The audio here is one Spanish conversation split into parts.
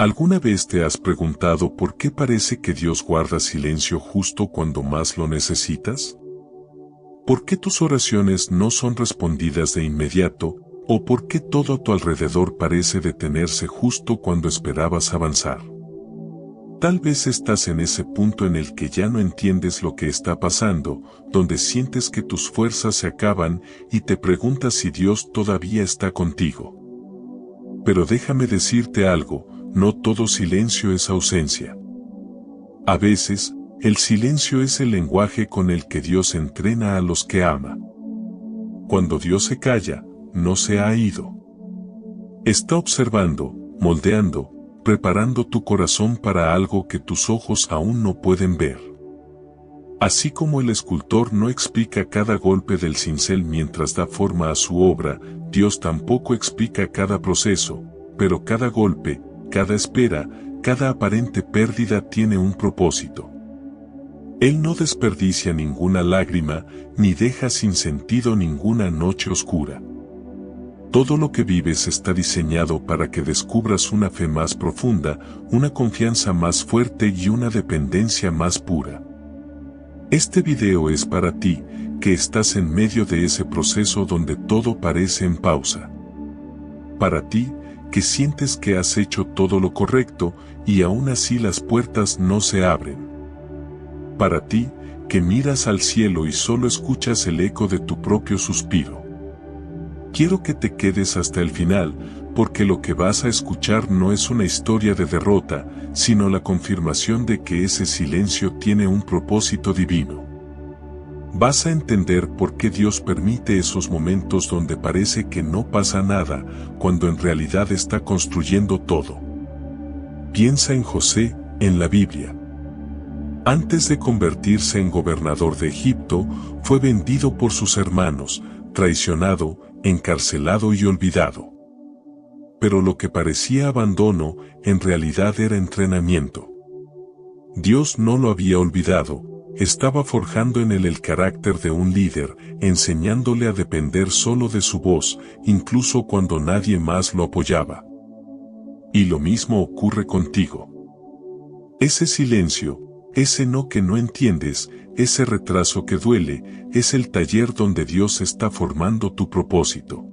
¿Alguna vez te has preguntado por qué parece que Dios guarda silencio justo cuando más lo necesitas? ¿Por qué tus oraciones no son respondidas de inmediato, o por qué todo a tu alrededor parece detenerse justo cuando esperabas avanzar? Tal vez estás en ese punto en el que ya no entiendes lo que está pasando, donde sientes que tus fuerzas se acaban y te preguntas si Dios todavía está contigo. Pero déjame decirte algo, no todo silencio es ausencia. A veces, el silencio es el lenguaje con el que Dios entrena a los que ama. Cuando Dios se calla, no se ha ido. Está observando, moldeando, preparando tu corazón para algo que tus ojos aún no pueden ver. Así como el escultor no explica cada golpe del cincel mientras da forma a su obra, Dios tampoco explica cada proceso, pero cada golpe, cada espera, cada aparente pérdida tiene un propósito. Él no desperdicia ninguna lágrima, ni deja sin sentido ninguna noche oscura. Todo lo que vives está diseñado para que descubras una fe más profunda, una confianza más fuerte y una dependencia más pura. Este video es para ti, que estás en medio de ese proceso donde todo parece en pausa. Para ti, que sientes que has hecho todo lo correcto y aún así las puertas no se abren. Para ti, que miras al cielo y solo escuchas el eco de tu propio suspiro. Quiero que te quedes hasta el final, porque lo que vas a escuchar no es una historia de derrota, sino la confirmación de que ese silencio tiene un propósito divino. Vas a entender por qué Dios permite esos momentos donde parece que no pasa nada, cuando en realidad está construyendo todo. Piensa en José, en la Biblia. Antes de convertirse en gobernador de Egipto, fue vendido por sus hermanos, traicionado, encarcelado y olvidado. Pero lo que parecía abandono, en realidad era entrenamiento. Dios no lo había olvidado, estaba forjando en él el carácter de un líder, enseñándole a depender solo de su voz, incluso cuando nadie más lo apoyaba. Y lo mismo ocurre contigo. Ese silencio, ese no que no entiendes, ese retraso que duele, es el taller donde Dios está formando tu propósito.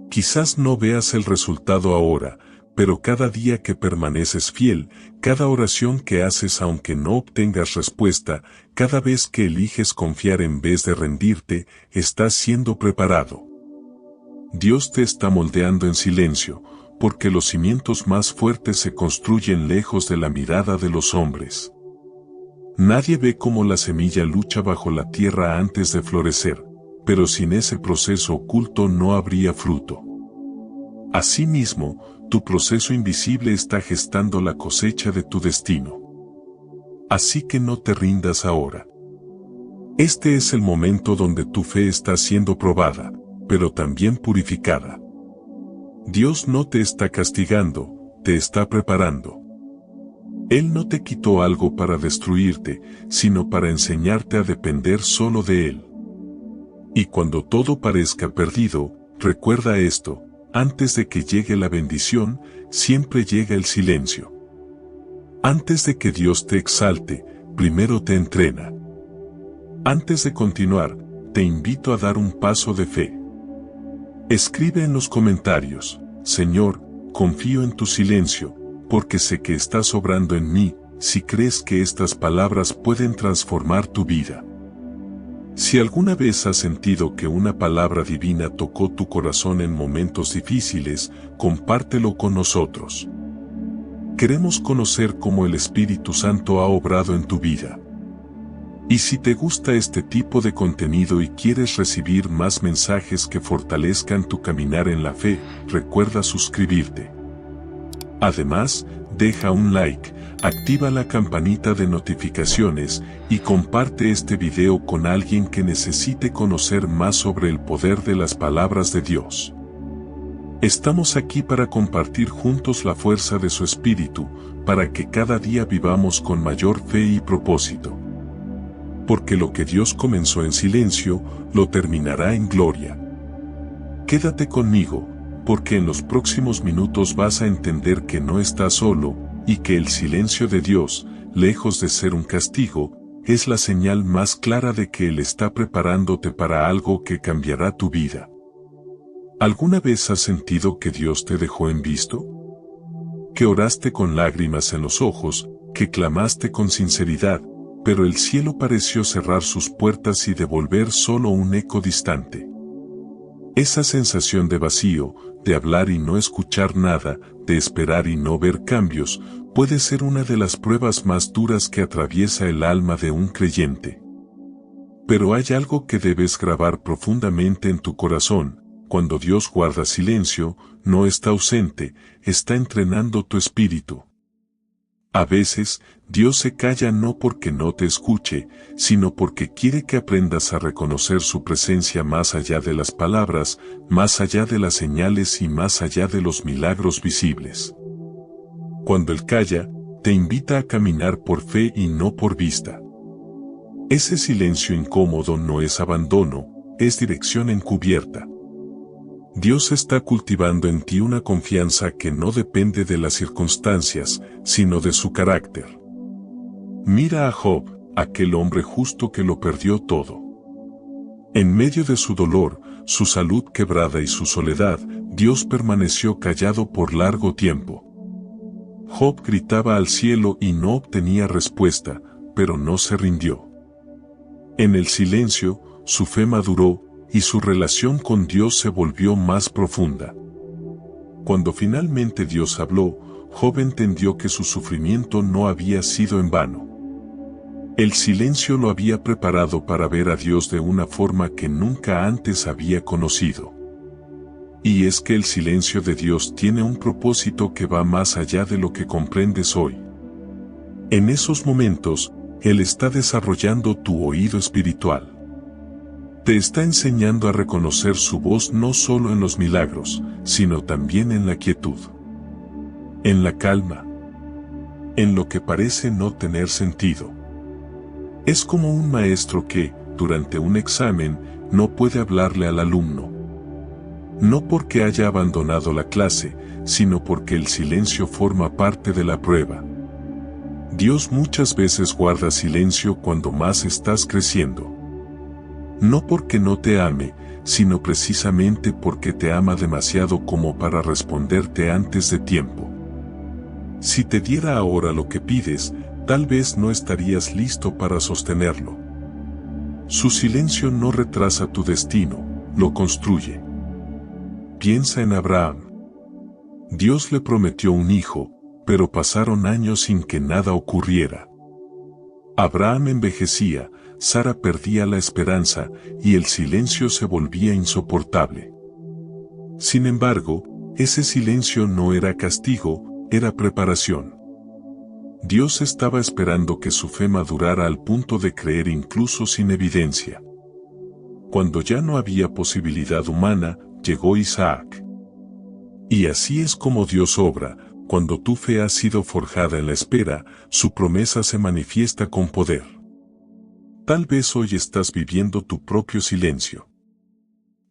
Quizás no veas el resultado ahora, pero cada día que permaneces fiel, cada oración que haces aunque no obtengas respuesta, cada vez que eliges confiar en vez de rendirte, estás siendo preparado. Dios te está moldeando en silencio, porque los cimientos más fuertes se construyen lejos de la mirada de los hombres. Nadie ve cómo la semilla lucha bajo la tierra antes de florecer, pero sin ese proceso oculto no habría fruto. Asimismo, tu proceso invisible está gestando la cosecha de tu destino. Así que no te rindas ahora. Este es el momento donde tu fe está siendo probada, pero también purificada. Dios no te está castigando, te está preparando. Él no te quitó algo para destruirte, sino para enseñarte a depender solo de Él. Y cuando todo parezca perdido, recuerda esto, antes de que llegue la bendición, siempre llega el silencio. Antes de que Dios te exalte, primero te entrena. Antes de continuar, te invito a dar un paso de fe. Escribe en los comentarios, Señor, confío en tu silencio, porque sé que estás obrando en mí, si crees que estas palabras pueden transformar tu vida. Si alguna vez has sentido que una palabra divina tocó tu corazón en momentos difíciles, compártelo con nosotros. Queremos conocer cómo el Espíritu Santo ha obrado en tu vida. Y si te gusta este tipo de contenido y quieres recibir más mensajes que fortalezcan tu caminar en la fe, recuerda suscribirte. Además, deja un like, activa la campanita de notificaciones y comparte este video con alguien que necesite conocer más sobre el poder de las palabras de Dios. Estamos aquí para compartir juntos la fuerza de su Espíritu, para que cada día vivamos con mayor fe y propósito. Porque lo que Dios comenzó en silencio, lo terminará en gloria. Quédate conmigo, porque en los próximos minutos vas a entender que no estás solo, y que el silencio de Dios, lejos de ser un castigo, es la señal más clara de que Él está preparándote para algo que cambiará tu vida. ¿Alguna vez has sentido que Dios te dejó en visto? Que oraste con lágrimas en los ojos, que clamaste con sinceridad, pero el cielo pareció cerrar sus puertas y devolver solo un eco distante. Esa sensación de vacío, de hablar y no escuchar nada, de esperar y no ver cambios, puede ser una de las pruebas más duras que atraviesa el alma de un creyente. Pero hay algo que debes grabar profundamente en tu corazón: cuando Dios guarda silencio, no está ausente, está entrenando tu espíritu. A veces, Dios se calla no porque no te escuche, sino porque quiere que aprendas a reconocer su presencia más allá de las palabras, más allá de las señales y más allá de los milagros visibles. Cuando Él calla, te invita a caminar por fe y no por vista. Ese silencio incómodo no es abandono, es dirección encubierta. Dios está cultivando en ti una confianza que no depende de las circunstancias, sino de su carácter. Mira a Job, aquel hombre justo que lo perdió todo. En medio de su dolor, su salud quebrada y su soledad, Dios permaneció callado por largo tiempo. Job gritaba al cielo y no obtenía respuesta, pero no se rindió. En el silencio, su fe maduró, y su relación con Dios se volvió más profunda. Cuando finalmente Dios habló, Job entendió que su sufrimiento no había sido en vano. El silencio lo había preparado para ver a Dios de una forma que nunca antes había conocido. Y es que el silencio de Dios tiene un propósito que va más allá de lo que comprendes hoy. En esos momentos, Él está desarrollando tu oído espiritual. Te está enseñando a reconocer su voz no solo en los milagros, sino también en la quietud, en la calma, en lo que parece no tener sentido. Es como un maestro que, durante un examen, no puede hablarle al alumno. No porque haya abandonado la clase, sino porque el silencio forma parte de la prueba. Dios muchas veces guarda silencio cuando más estás creciendo. No porque no te ame, sino precisamente porque te ama demasiado como para responderte antes de tiempo. Si te diera ahora lo que pides, tal vez no estarías listo para sostenerlo. Su silencio no retrasa tu destino, lo construye. Piensa en Abraham. Dios le prometió un hijo, pero pasaron años sin que nada ocurriera. Abraham envejecía, Sara perdía la esperanza, y el silencio se volvía insoportable. Sin embargo, ese silencio no era castigo, era preparación. Dios estaba esperando que su fe madurara al punto de creer incluso sin evidencia. Cuando ya no había posibilidad humana, llegó Isaac. Y así es como Dios obra: cuando tu fe ha sido forjada en la espera, su promesa se manifiesta con poder. Tal vez hoy estás viviendo tu propio silencio.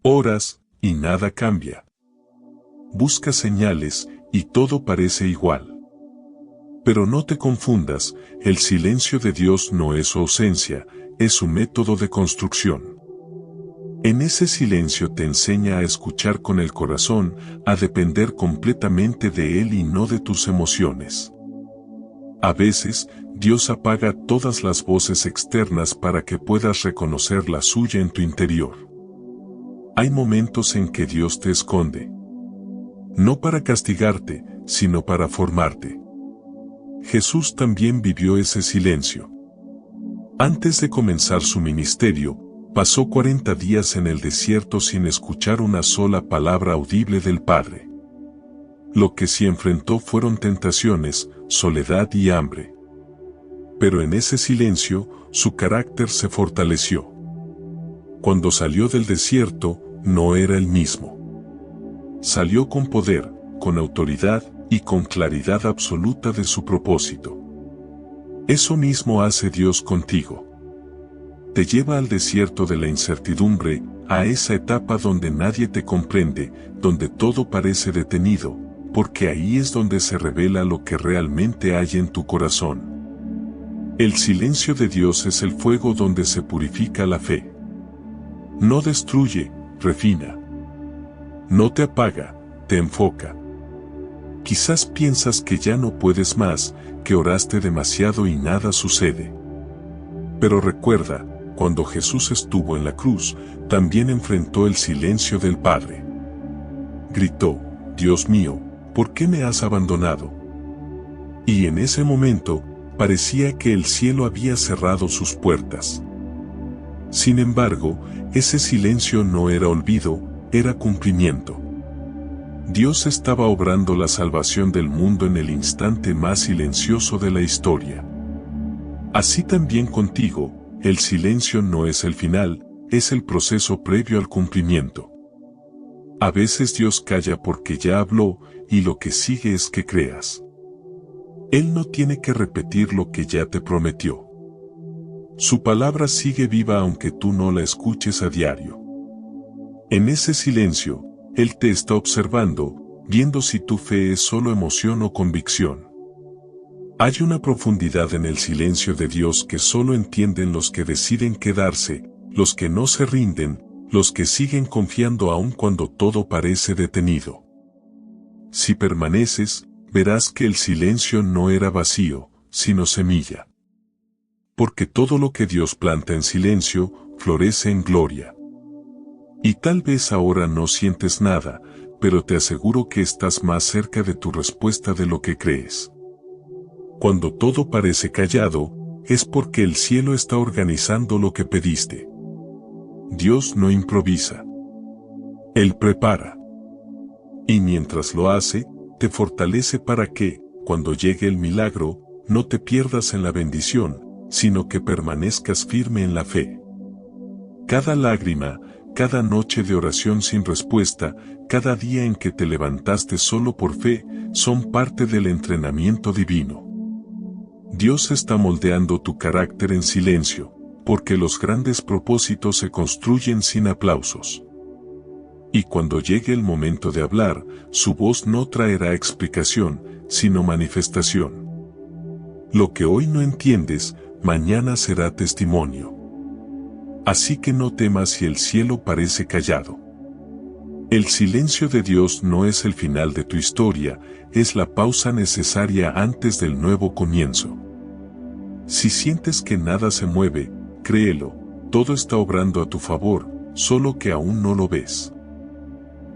Oras, y nada cambia. Buscas señales, y todo parece igual. Pero no te confundas, el silencio de Dios no es su ausencia, es su método de construcción. En ese silencio te enseña a escuchar con el corazón, a depender completamente de Él y no de tus emociones. A veces, Dios apaga todas las voces externas para que puedas reconocer la suya en tu interior. Hay momentos en que Dios te esconde. No para castigarte, sino para formarte. Jesús también vivió ese silencio. Antes de comenzar su ministerio, pasó 40 días en el desierto sin escuchar una sola palabra audible del Padre. Lo que sí enfrentó fueron tentaciones, soledad y hambre. Pero en ese silencio, su carácter se fortaleció. Cuando salió del desierto, no era el mismo. Salió con poder, con autoridad y con claridad absoluta de su propósito. Eso mismo hace Dios contigo. Te lleva al desierto de la incertidumbre, a esa etapa donde nadie te comprende, donde todo parece detenido, porque ahí es donde se revela lo que realmente hay en tu corazón. El silencio de Dios es el fuego donde se purifica la fe. No destruye, refina. No te apaga, te enfoca. Quizás piensas que ya no puedes más, que oraste demasiado y nada sucede. Pero recuerda, cuando Jesús estuvo en la cruz, también enfrentó el silencio del Padre. Gritó, Dios mío, ¿por qué me has abandonado? Y en ese momento, parecía que el cielo había cerrado sus puertas. Sin embargo, ese silencio no era olvido, era cumplimiento. Dios estaba obrando la salvación del mundo en el instante más silencioso de la historia. Así también contigo, el silencio no es el final, es el proceso previo al cumplimiento. A veces Dios calla porque ya habló, y lo que sigue es que creas. Él no tiene que repetir lo que ya te prometió. Su palabra sigue viva aunque tú no la escuches a diario. En ese silencio, Él te está observando, viendo si tu fe es solo emoción o convicción. Hay una profundidad en el silencio de Dios que solo entienden los que deciden quedarse, los que no se rinden, los que siguen confiando aun cuando todo parece detenido. Si permaneces, verás que el silencio no era vacío, sino semilla. Porque todo lo que Dios planta en silencio, florece en gloria. Y tal vez ahora no sientes nada, pero te aseguro que estás más cerca de tu respuesta de lo que crees. Cuando todo parece callado, es porque el cielo está organizando lo que pediste. Dios no improvisa. Él prepara. Y mientras lo hace, te fortalece para que, cuando llegue el milagro, no te pierdas en la bendición, sino que permanezcas firme en la fe. Cada lágrima, cada noche de oración sin respuesta, cada día en que te levantaste solo por fe, son parte del entrenamiento divino. Dios está moldeando tu carácter en silencio, porque los grandes propósitos se construyen sin aplausos. Y cuando llegue el momento de hablar, su voz no traerá explicación, sino manifestación. Lo que hoy no entiendes, mañana será testimonio. Así que no temas si el cielo parece callado. El silencio de Dios no es el final de tu historia, es la pausa necesaria antes del nuevo comienzo. Si sientes que nada se mueve, créelo, todo está obrando a tu favor, solo que aún no lo ves.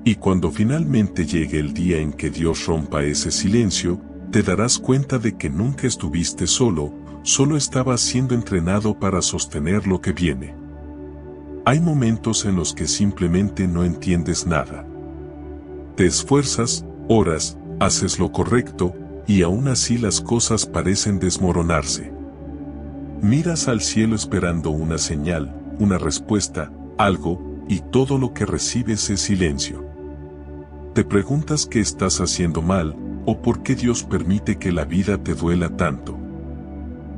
Y cuando finalmente llegue el día en que Dios rompa ese silencio, te darás cuenta de que nunca estuviste solo, solo estabas siendo entrenado para sostener lo que viene. Hay momentos en los que simplemente no entiendes nada. Te esfuerzas, oras, haces lo correcto, y aún así las cosas parecen desmoronarse. Miras al cielo esperando una señal, una respuesta, algo, y todo lo que recibes es silencio. Te preguntas qué estás haciendo mal, o por qué Dios permite que la vida te duela tanto.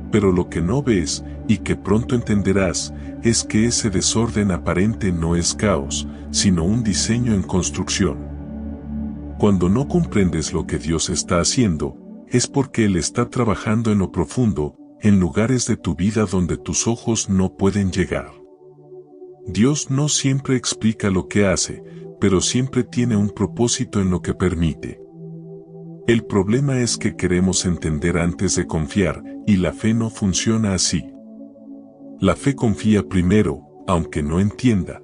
Pero lo que no ves, y que pronto entenderás, es que ese desorden aparente no es caos, sino un diseño en construcción. Cuando no comprendes lo que Dios está haciendo, es porque Él está trabajando en lo profundo, en lugares de tu vida donde tus ojos no pueden llegar. Dios no siempre explica lo que hace, pero siempre tiene un propósito en lo que permite. El problema es que queremos entender antes de confiar, y la fe no funciona así. La fe confía primero, aunque no entienda.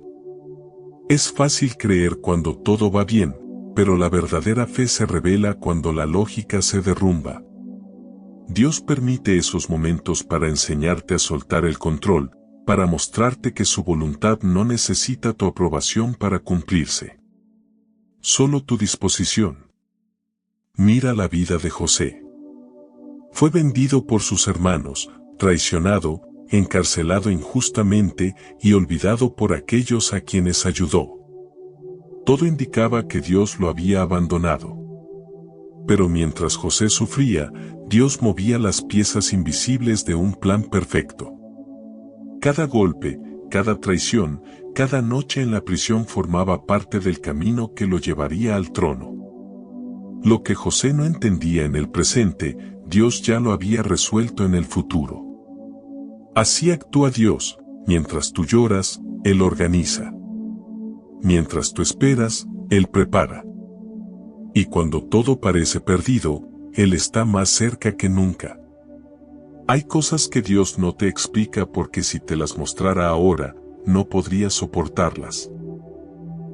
Es fácil creer cuando todo va bien, pero la verdadera fe se revela cuando la lógica se derrumba. Dios permite esos momentos para enseñarte a soltar el control, para mostrarte que su voluntad no necesita tu aprobación para cumplirse. Solo tu disposición. Mira la vida de José. Fue vendido por sus hermanos, traicionado, encarcelado injustamente y olvidado por aquellos a quienes ayudó. Todo indicaba que Dios lo había abandonado. Pero mientras José sufría, Dios movía las piezas invisibles de un plan perfecto. Cada golpe, cada traición, cada noche en la prisión formaba parte del camino que lo llevaría al trono. Lo que José no entendía en el presente, Dios ya lo había resuelto en el futuro. Así actúa Dios: mientras tú lloras, Él organiza. Mientras tú esperas, Él prepara. Y cuando todo parece perdido, Él está más cerca que nunca. Hay cosas que Dios no te explica porque si te las mostrara ahora, no podrías soportarlas.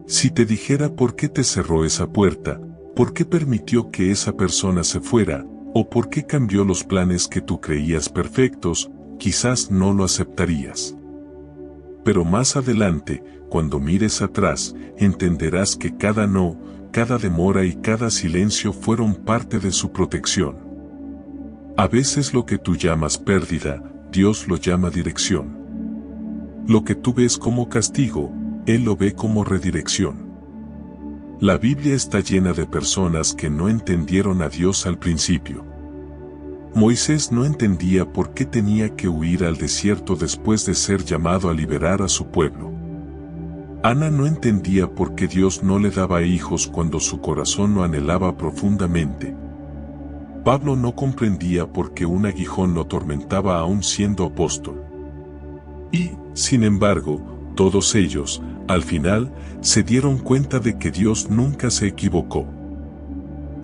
Si te dijera por qué te cerró esa puerta, por qué permitió que esa persona se fuera, o por qué cambió los planes que tú creías perfectos, quizás no lo aceptarías. Pero más adelante, cuando mires atrás, entenderás que cada no, cada demora y cada silencio fueron parte de su protección. A veces lo que tú llamas pérdida, Dios lo llama dirección. Lo que tú ves como castigo, Él lo ve como redirección. La Biblia está llena de personas que no entendieron a Dios al principio. Moisés no entendía por qué tenía que huir al desierto después de ser llamado a liberar a su pueblo. Ana no entendía por qué Dios no le daba hijos cuando su corazón lo anhelaba profundamente. Pablo no comprendía por qué un aguijón lo atormentaba aún siendo apóstol. Y, sin embargo, todos ellos, al final, se dieron cuenta de que Dios nunca se equivocó.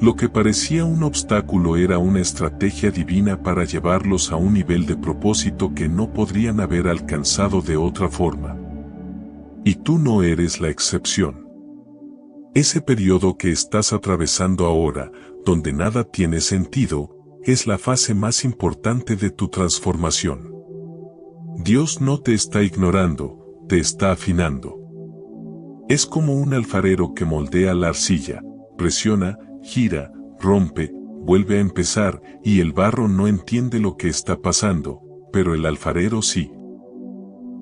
Lo que parecía un obstáculo era una estrategia divina para llevarlos a un nivel de propósito que no podrían haber alcanzado de otra forma. Y tú no eres la excepción. Ese periodo que estás atravesando ahora, donde nada tiene sentido, es la fase más importante de tu transformación. Dios no te está ignorando, te está afinando. Es como un alfarero que moldea la arcilla, presiona, gira, rompe, vuelve a empezar, y el barro no entiende lo que está pasando, pero el alfarero sí.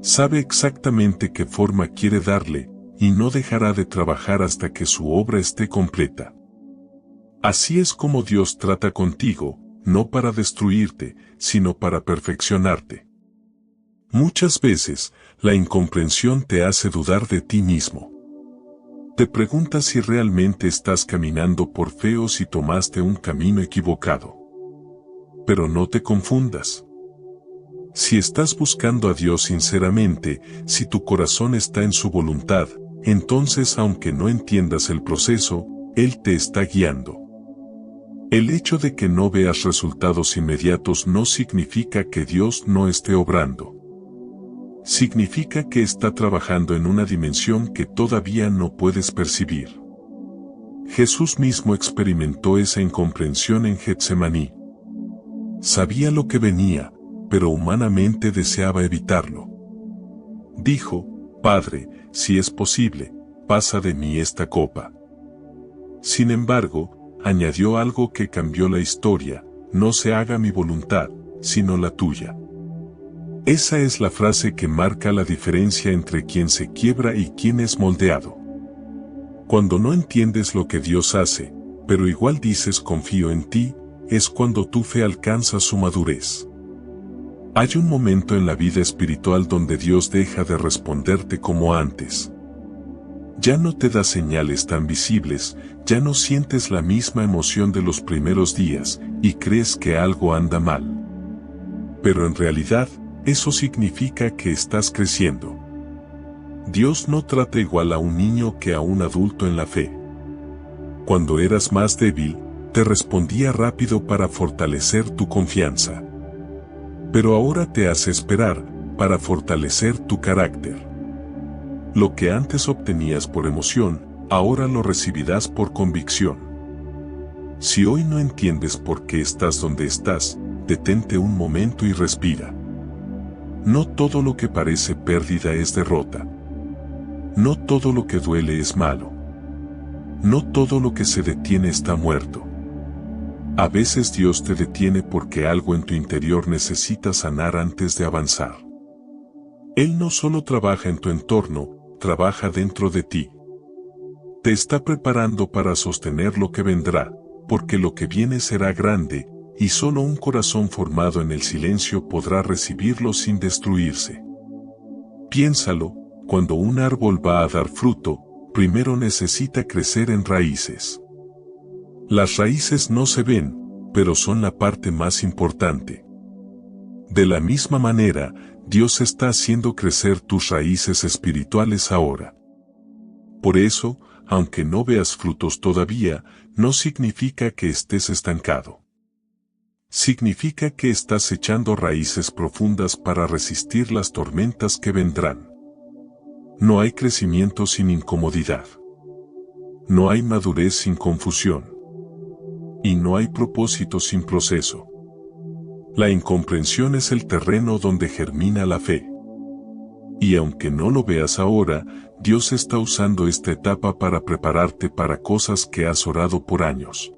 Sabe exactamente qué forma quiere darle, y no dejará de trabajar hasta que su obra esté completa. Así es como Dios trata contigo, no para destruirte, sino para perfeccionarte. Muchas veces, la incomprensión te hace dudar de ti mismo. Te preguntas si realmente estás caminando por fe o si tomaste un camino equivocado. Pero no te confundas. Si estás buscando a Dios sinceramente, si tu corazón está en su voluntad, entonces aunque no entiendas el proceso, Él te está guiando. El hecho de que no veas resultados inmediatos no significa que Dios no esté obrando. Significa que está trabajando en una dimensión que todavía no puedes percibir. Jesús mismo experimentó esa incomprensión en Getsemaní. Sabía lo que venía, pero humanamente deseaba evitarlo. Dijo: Padre, si es posible, pasa de mí esta copa. Sin embargo, añadió algo que cambió la historia: no se haga mi voluntad, sino la tuya. Esa es la frase que marca la diferencia entre quien se quiebra y quien es moldeado. Cuando no entiendes lo que Dios hace, pero igual dices confío en ti, es cuando tu fe alcanza su madurez. Hay un momento en la vida espiritual donde Dios deja de responderte como antes. Ya no te da señales tan visibles, ya no sientes la misma emoción de los primeros días, y crees que algo anda mal. Pero en realidad, eso significa que estás creciendo. Dios no trata igual a un niño que a un adulto en la fe. Cuando eras más débil, te respondía rápido para fortalecer tu confianza. Pero ahora te hace esperar, para fortalecer tu carácter. Lo que antes obtenías por emoción, ahora lo recibirás por convicción. Si hoy no entiendes por qué estás donde estás, detente un momento y respira. No todo lo que parece pérdida es derrota. No todo lo que duele es malo. No todo lo que se detiene está muerto. A veces Dios te detiene porque algo en tu interior necesita sanar antes de avanzar. Él no solo trabaja en tu entorno, trabaja dentro de ti. Te está preparando para sostener lo que vendrá, porque lo que viene será grande, y solo un corazón formado en el silencio podrá recibirlo sin destruirse. Piénsalo, cuando un árbol va a dar fruto, primero necesita crecer en raíces. Las raíces no se ven, pero son la parte más importante. De la misma manera, Dios está haciendo crecer tus raíces espirituales ahora. Por eso, aunque no veas frutos todavía, no significa que estés estancado. Significa que estás echando raíces profundas para resistir las tormentas que vendrán. No hay crecimiento sin incomodidad. No hay madurez sin confusión. Y no hay propósito sin proceso. La incomprensión es el terreno donde germina la fe. Y aunque no lo veas ahora, Dios está usando esta etapa para prepararte para cosas que has orado por años.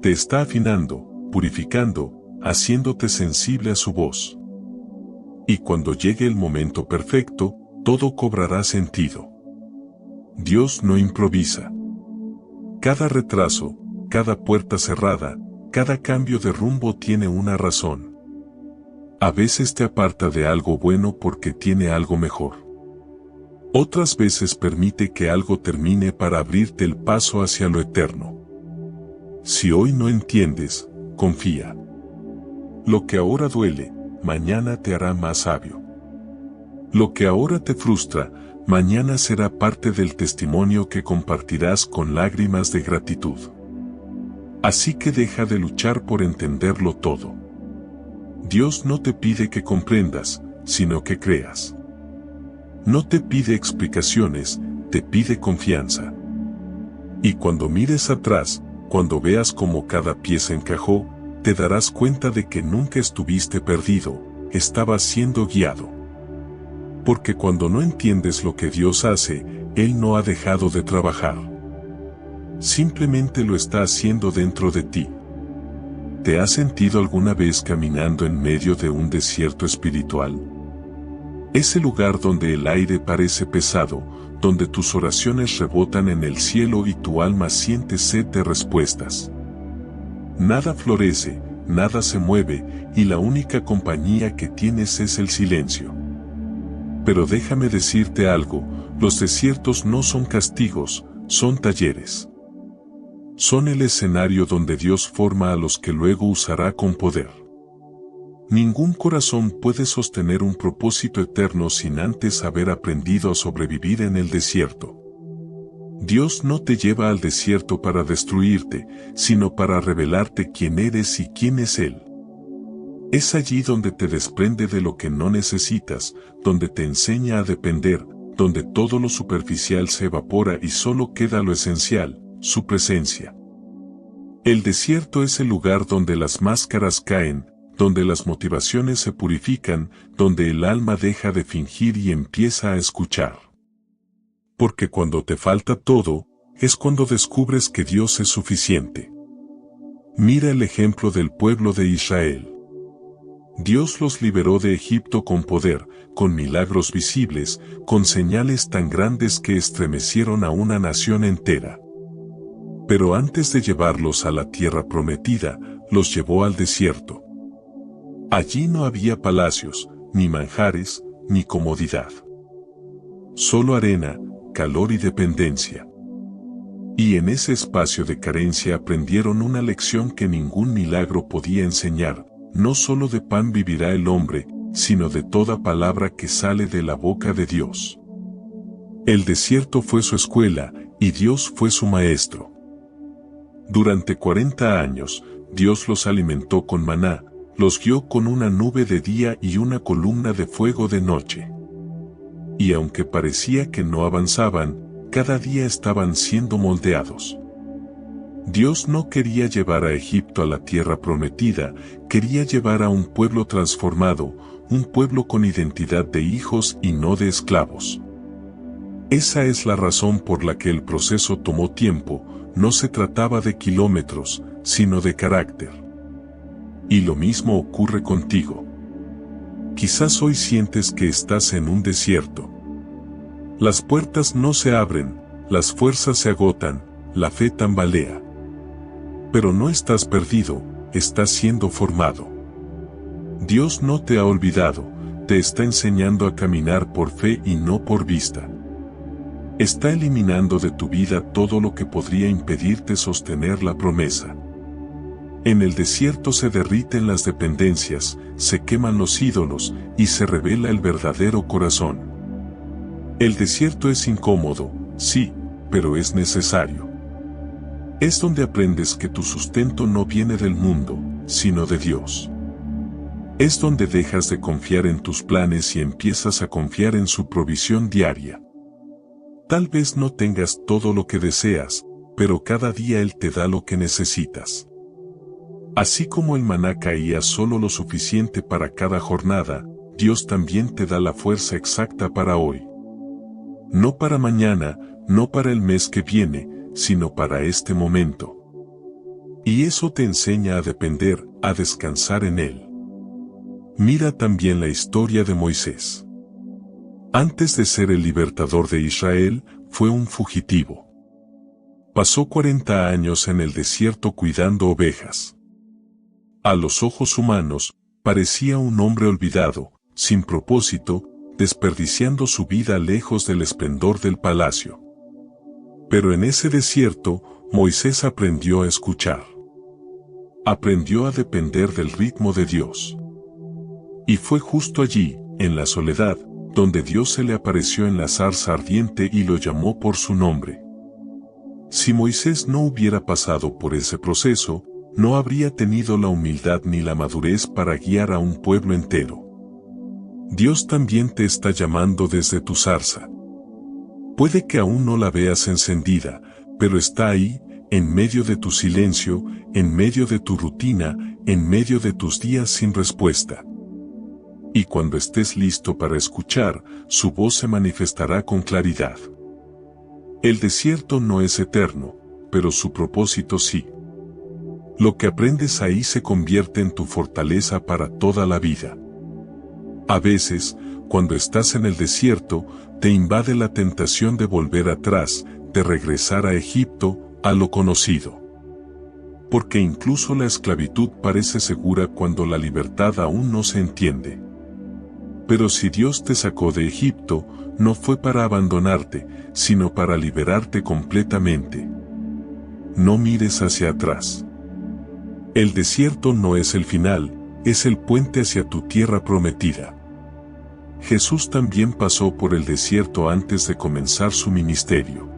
Te está afinando, purificando, haciéndote sensible a su voz. Y cuando llegue el momento perfecto, todo cobrará sentido. Dios no improvisa. Cada retraso, cada puerta cerrada, cada cambio de rumbo tiene una razón. A veces te aparta de algo bueno porque tiene algo mejor. Otras veces permite que algo termine para abrirte el paso hacia lo eterno. Si hoy no entiendes, confía. Lo que ahora duele, mañana te hará más sabio. Lo que ahora te frustra, mañana será parte del testimonio que compartirás con lágrimas de gratitud. Así que deja de luchar por entenderlo todo. Dios no te pide que comprendas, sino que creas. No te pide explicaciones, te pide confianza. Y cuando mires atrás, cuando veas cómo cada pieza encajó, te darás cuenta de que nunca estuviste perdido, estabas siendo guiado. Porque cuando no entiendes lo que Dios hace, Él no ha dejado de trabajar. Simplemente lo está haciendo dentro de ti. ¿Te has sentido alguna vez caminando en medio de un desierto espiritual? Ese lugar donde el aire parece pesado, donde tus oraciones rebotan en el cielo y tu alma siente sed de respuestas. Nada florece, nada se mueve, y la única compañía que tienes es el silencio. Pero déjame decirte algo, los desiertos no son castigos, son talleres. Son el escenario donde Dios forma a los que luego usará con poder. Ningún corazón puede sostener un propósito eterno sin antes haber aprendido a sobrevivir en el desierto. Dios no te lleva al desierto para destruirte, sino para revelarte quién eres y quién es Él. Es allí donde te desprende de lo que no necesitas, donde te enseña a depender, donde todo lo superficial se evapora y solo queda lo esencial, su presencia. El desierto es el lugar donde las máscaras caen, donde las motivaciones se purifican, donde el alma deja de fingir y empieza a escuchar. Porque cuando te falta todo, es cuando descubres que Dios es suficiente. Mira el ejemplo del pueblo de Israel. Dios los liberó de Egipto con poder, con milagros visibles, con señales tan grandes que estremecieron a una nación entera. Pero antes de llevarlos a la tierra prometida, los llevó al desierto. Allí no había palacios, ni manjares, ni comodidad. Solo arena, calor y dependencia. Y en ese espacio de carencia aprendieron una lección que ningún milagro podía enseñar: no solo de pan vivirá el hombre, sino de toda palabra que sale de la boca de Dios. El desierto fue su escuela, y Dios fue su maestro. Durante 40 años, Dios los alimentó con maná, los guió con una nube de día y una columna de fuego de noche. Y aunque parecía que no avanzaban, cada día estaban siendo moldeados. Dios no quería llevar a Egipto a la tierra prometida, quería llevar a un pueblo transformado, un pueblo con identidad de hijos y no de esclavos. Esa es la razón por la que el proceso tomó tiempo. No se trataba de kilómetros, sino de carácter. Y lo mismo ocurre contigo. Quizás hoy sientes que estás en un desierto. Las puertas no se abren, las fuerzas se agotan, la fe tambalea. Pero no estás perdido, estás siendo formado. Dios no te ha olvidado, te está enseñando a caminar por fe y no por vista. Está eliminando de tu vida todo lo que podría impedirte sostener la promesa. En el desierto se derriten las dependencias, se queman los ídolos y se revela el verdadero corazón. El desierto es incómodo, sí, pero es necesario. Es donde aprendes que tu sustento no viene del mundo, sino de Dios. Es donde dejas de confiar en tus planes y empiezas a confiar en su provisión diaria. Tal vez no tengas todo lo que deseas, pero cada día Él te da lo que necesitas. Así como el maná caía solo lo suficiente para cada jornada, Dios también te da la fuerza exacta para hoy. No para mañana, no para el mes que viene, sino para este momento. Y eso te enseña a depender, a descansar en Él. Mira también la historia de Moisés. Antes de ser el libertador de Israel, fue un fugitivo. Pasó 40 años en el desierto cuidando ovejas. A los ojos humanos, parecía un hombre olvidado, sin propósito, desperdiciando su vida lejos del esplendor del palacio. Pero en ese desierto, Moisés aprendió a escuchar. Aprendió a depender del ritmo de Dios. Y fue justo allí, en la soledad, donde Dios se le apareció en la zarza ardiente y lo llamó por su nombre. Si Moisés no hubiera pasado por ese proceso, no habría tenido la humildad ni la madurez para guiar a un pueblo entero. Dios también te está llamando desde tu zarza. Puede que aún no la veas encendida, pero está ahí, en medio de tu silencio, en medio de tu rutina, en medio de tus días sin respuesta. Y cuando estés listo para escuchar, su voz se manifestará con claridad. El desierto no es eterno, pero su propósito sí. Lo que aprendes ahí se convierte en tu fortaleza para toda la vida. A veces, cuando estás en el desierto, te invade la tentación de volver atrás, de regresar a Egipto, a lo conocido. Porque incluso la esclavitud parece segura cuando la libertad aún no se entiende. Pero si Dios te sacó de Egipto, no fue para abandonarte, sino para liberarte completamente. No mires hacia atrás. El desierto no es el final, es el puente hacia tu tierra prometida. Jesús también pasó por el desierto antes de comenzar su ministerio.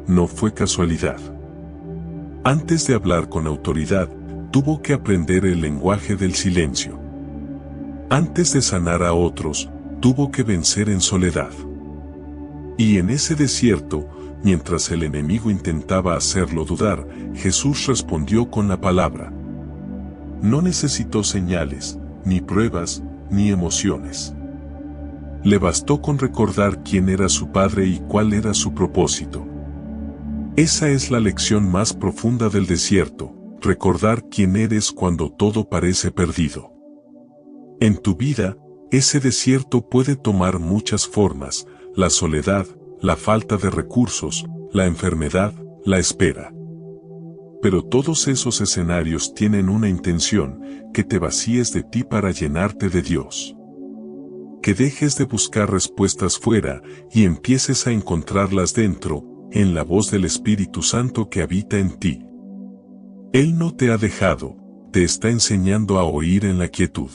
No fue casualidad. Antes de hablar con autoridad, tuvo que aprender el lenguaje del silencio. Antes de sanar a otros, tuvo que vencer en soledad. Y en ese desierto, mientras el enemigo intentaba hacerlo dudar, Jesús respondió con la palabra. No necesitó señales, ni pruebas, ni emociones. Le bastó con recordar quién era su Padre y cuál era su propósito. Esa es la lección más profunda del desierto, recordar quién eres cuando todo parece perdido. En tu vida, ese desierto puede tomar muchas formas: la soledad, la falta de recursos, la enfermedad, la espera. Pero todos esos escenarios tienen una intención: que te vacíes de ti para llenarte de Dios. Que dejes de buscar respuestas fuera y empieces a encontrarlas dentro, en la voz del Espíritu Santo que habita en ti. Él no te ha dejado, te está enseñando a oír en la quietud.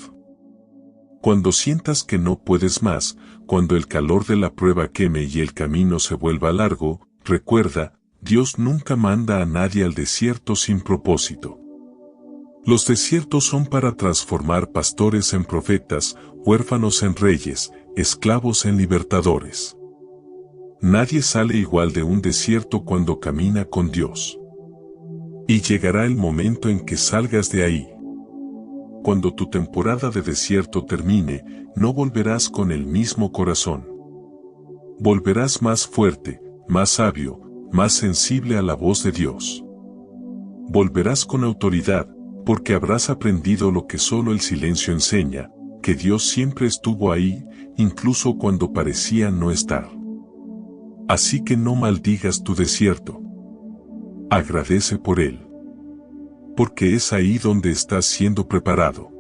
Cuando sientas que no puedes más, cuando el calor de la prueba queme y el camino se vuelva largo, recuerda, Dios nunca manda a nadie al desierto sin propósito. Los desiertos son para transformar pastores en profetas, huérfanos en reyes, esclavos en libertadores. Nadie sale igual de un desierto cuando camina con Dios. Y llegará el momento en que salgas de ahí. Cuando tu temporada de desierto termine, no volverás con el mismo corazón. Volverás más fuerte, más sabio, más sensible a la voz de Dios. Volverás con autoridad, porque habrás aprendido lo que solo el silencio enseña, que Dios siempre estuvo ahí, incluso cuando parecía no estar. Así que no maldigas tu desierto. Agradece por él. Porque es ahí donde estás siendo preparado.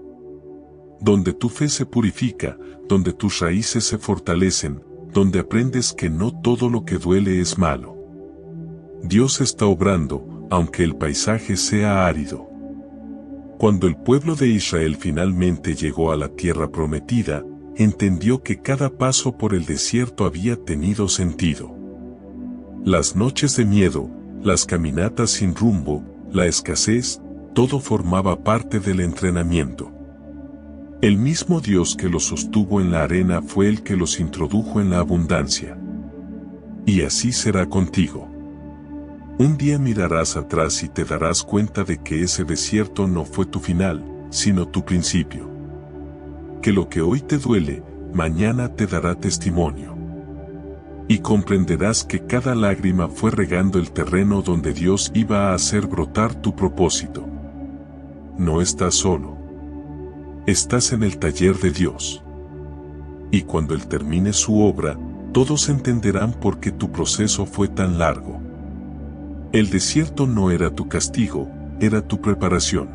donde tu fe se purifica, donde tus raíces se fortalecen, donde aprendes que no todo lo que duele es malo. Dios está obrando, aunque el paisaje sea árido. Cuando el pueblo de Israel finalmente llegó a la tierra prometida, entendió que cada paso por el desierto había tenido sentido. Las noches de miedo, las caminatas sin rumbo, la escasez, todo formaba parte del entrenamiento. El mismo Dios que los sostuvo en la arena fue el que los introdujo en la abundancia. Y así será contigo. Un día mirarás atrás y te darás cuenta de que ese desierto no fue tu final, sino tu principio. Que lo que hoy te duele, mañana te dará testimonio. Y comprenderás que cada lágrima fue regando el terreno donde Dios iba a hacer brotar tu propósito. No estás solo. Estás en el taller de Dios. Y cuando Él termine su obra, todos entenderán por qué tu proceso fue tan largo. El desierto no era tu castigo, era tu preparación.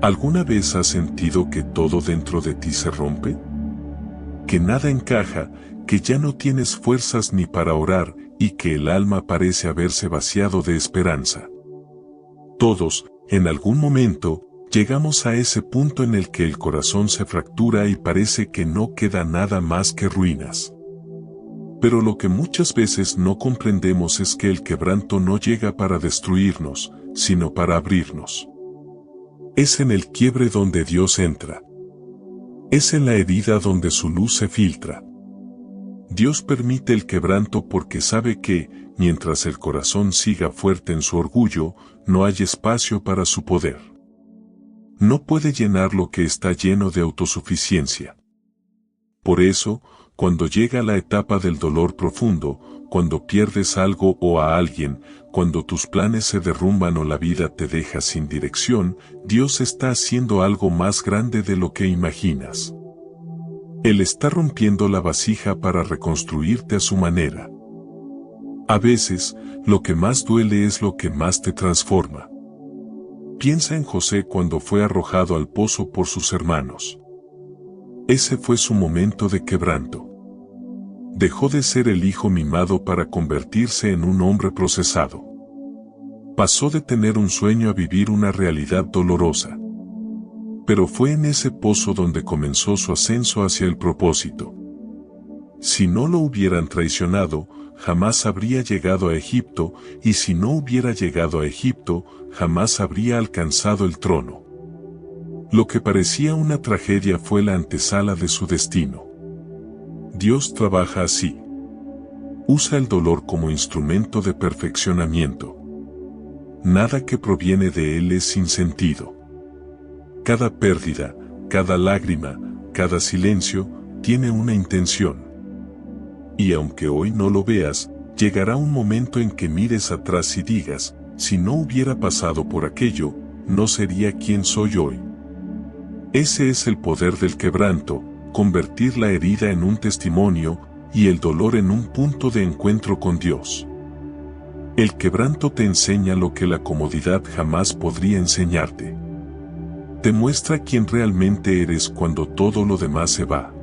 ¿Alguna vez has sentido que todo dentro de ti se rompe? Que nada encaja, que ya no tienes fuerzas ni para orar, y que el alma parece haberse vaciado de esperanza. Todos, en algún momento, llegamos a ese punto en el que el corazón se fractura y parece que no queda nada más que ruinas. Pero lo que muchas veces no comprendemos es que el quebranto no llega para destruirnos, sino para abrirnos. Es en el quiebre donde Dios entra. Es en la herida donde su luz se filtra. Dios permite el quebranto porque sabe que, mientras el corazón siga fuerte en su orgullo, no hay espacio para su poder. No puede llenar lo que está lleno de autosuficiencia. Por eso, cuando llega la etapa del dolor profundo, cuando pierdes algo o a alguien, cuando tus planes se derrumban o la vida te deja sin dirección, Dios está haciendo algo más grande de lo que imaginas. Él está rompiendo la vasija para reconstruirte a su manera. A veces, lo que más duele es lo que más te transforma. Piensa en José cuando fue arrojado al pozo por sus hermanos. Ese fue su momento de quebranto. Dejó de ser el hijo mimado para convertirse en un hombre procesado. Pasó de tener un sueño a vivir una realidad dolorosa. Pero fue en ese pozo donde comenzó su ascenso hacia el propósito. Si no lo hubieran traicionado, jamás habría llegado a Egipto, y si no hubiera llegado a Egipto, jamás habría alcanzado el trono. Lo que parecía una tragedia fue la antesala de su destino. Dios trabaja así. Usa el dolor como instrumento de perfeccionamiento. Nada que proviene de él es sin sentido. Cada pérdida, cada lágrima, cada silencio, tiene una intención. Y aunque hoy no lo veas, llegará un momento en que mires atrás y digas, si no hubiera pasado por aquello, no sería quien soy hoy. Ese es el poder del quebranto, convertir la herida en un testimonio, y el dolor en un punto de encuentro con Dios. El quebranto te enseña lo que la comodidad jamás podría enseñarte. Te muestra quién realmente eres cuando todo lo demás se va.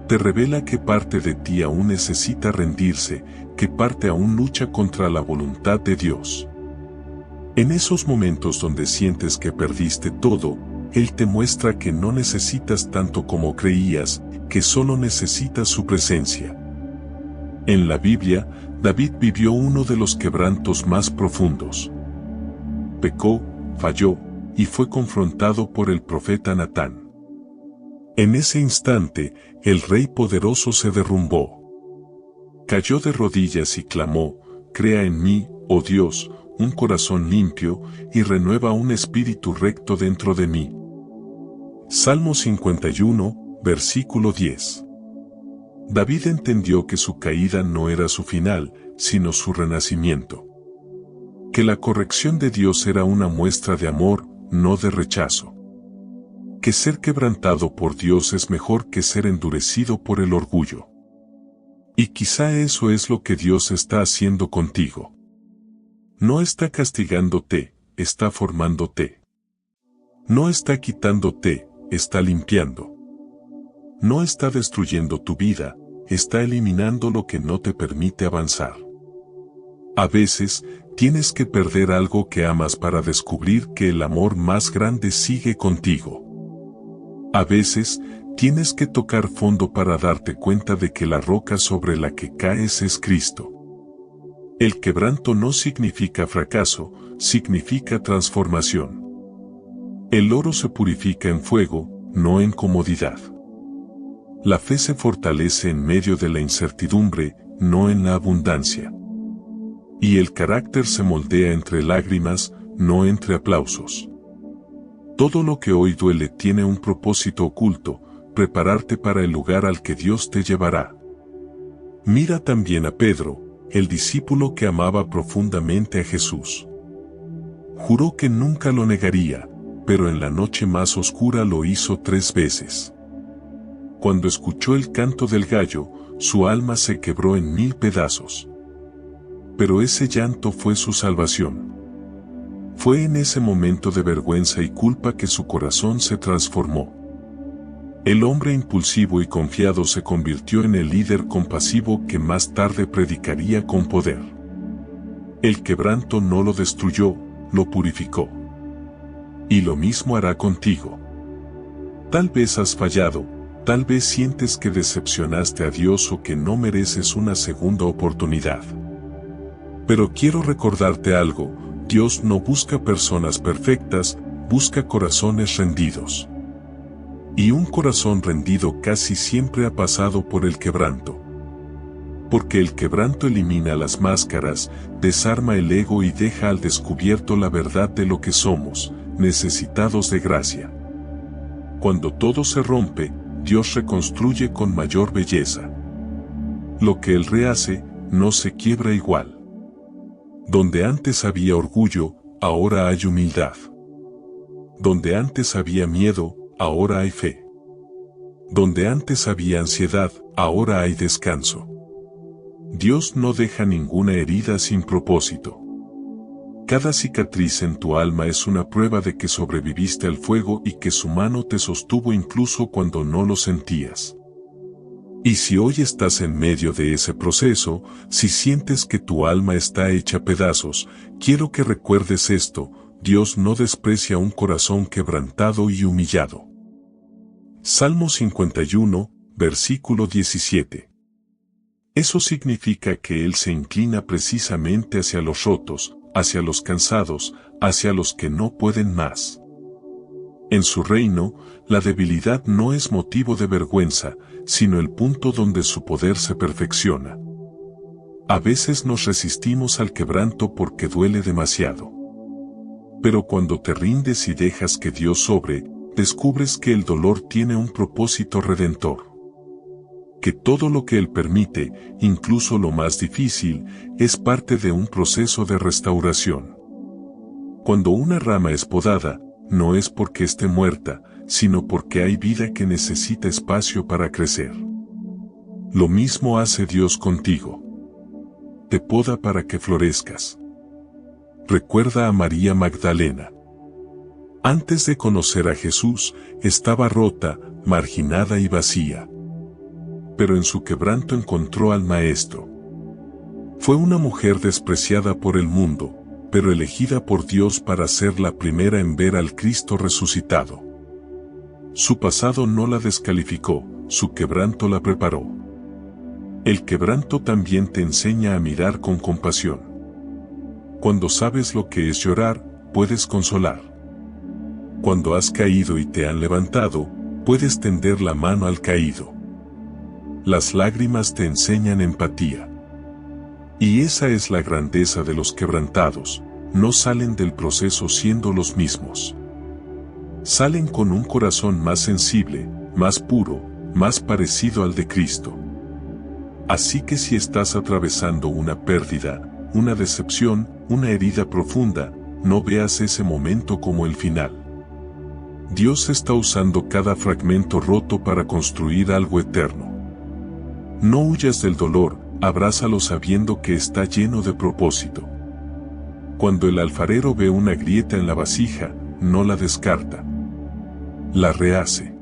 Te revela qué parte de ti aún necesita rendirse, qué parte aún lucha contra la voluntad de Dios. En esos momentos donde sientes que perdiste todo, Él te muestra que no necesitas tanto como creías, que solo necesitas su presencia. En la Biblia, David vivió uno de los quebrantos más profundos. Pecó, falló, y fue confrontado por el profeta Natán. En ese instante, el Rey poderoso se derrumbó. Cayó de rodillas y clamó, «Crea en mí, oh Dios, un corazón limpio, y renueva un espíritu recto dentro de mí». Salmo 51, versículo 10. David entendió que su caída no era su final, sino su renacimiento. Que la corrección de Dios era una muestra de amor, no de rechazo. Que ser quebrantado por Dios es mejor que ser endurecido por el orgullo. Y quizá eso es lo que Dios está haciendo contigo. No está castigándote, está formándote. No está quitándote, está limpiando. No está destruyendo tu vida, está eliminando lo que no te permite avanzar. A veces, tienes que perder algo que amas para descubrir que el amor más grande sigue contigo. A veces, tienes que tocar fondo para darte cuenta de que la roca sobre la que caes es Cristo. El quebranto no significa fracaso, significa transformación. El oro se purifica en fuego, no en comodidad. La fe se fortalece en medio de la incertidumbre, no en la abundancia. Y el carácter se moldea entre lágrimas, no entre aplausos. Todo lo que hoy duele tiene un propósito oculto, prepararte para el lugar al que Dios te llevará. Mira también a Pedro, el discípulo que amaba profundamente a Jesús. Juró que nunca lo negaría, pero en la noche más oscura lo hizo 3 veces. Cuando escuchó el canto del gallo, su alma se quebró en 1000 pedazos. Pero ese llanto fue su salvación. Fue en ese momento de vergüenza y culpa que su corazón se transformó. El hombre impulsivo y confiado se convirtió en el líder compasivo que más tarde predicaría con poder. El quebranto no lo destruyó, lo purificó. Y lo mismo hará contigo. Tal vez has fallado, tal vez sientes que decepcionaste a Dios o que no mereces una segunda oportunidad. Pero quiero recordarte algo, Dios no busca personas perfectas, busca corazones rendidos. Y un corazón rendido casi siempre ha pasado por el quebranto. Porque el quebranto elimina las máscaras, desarma el ego y deja al descubierto la verdad de lo que somos, necesitados de gracia. Cuando todo se rompe, Dios reconstruye con mayor belleza. Lo que Él rehace, no se quiebra igual. Donde antes había orgullo, ahora hay humildad. Donde antes había miedo, ahora hay fe. Donde antes había ansiedad, ahora hay descanso. Dios no deja ninguna herida sin propósito. Cada cicatriz en tu alma es una prueba de que sobreviviste al fuego y que su mano te sostuvo incluso cuando no lo sentías. Y si hoy estás en medio de ese proceso, si sientes que tu alma está hecha pedazos, quiero que recuerdes esto: Dios no desprecia un corazón quebrantado y humillado. Salmo 51, versículo 17. Eso significa que Él se inclina precisamente hacia los rotos, hacia los cansados, hacia los que no pueden más. En su reino, la debilidad no es motivo de vergüenza, sino el punto donde su poder se perfecciona. A veces nos resistimos al quebranto porque duele demasiado. Pero cuando te rindes y dejas que Dios sobre, descubres que el dolor tiene un propósito redentor. Que todo lo que Él permite, incluso lo más difícil, es parte de un proceso de restauración. Cuando una rama es podada, no es porque esté muerta, sino porque hay vida que necesita espacio para crecer. Lo mismo hace Dios contigo. Te poda para que florezcas. Recuerda a María Magdalena. Antes de conocer a Jesús, estaba rota, marginada y vacía. Pero en su quebranto encontró al Maestro. Fue una mujer despreciada por el mundo, pero elegida por Dios para ser la primera en ver al Cristo resucitado. Su pasado no la descalificó, su quebranto la preparó. El quebranto también te enseña a mirar con compasión. Cuando sabes lo que es llorar, puedes consolar. Cuando has caído y te han levantado, puedes tender la mano al caído. Las lágrimas te enseñan empatía. Y esa es la grandeza de los quebrantados, no salen del proceso siendo los mismos. Salen con un corazón más sensible, más puro, más parecido al de Cristo. Así que si estás atravesando una pérdida, una decepción, una herida profunda, no veas ese momento como el final. Dios está usando cada fragmento roto para construir algo eterno. No huyas del dolor, abrázalo sabiendo que está lleno de propósito. Cuando el alfarero ve una grieta en la vasija, no la descarta. la rehace.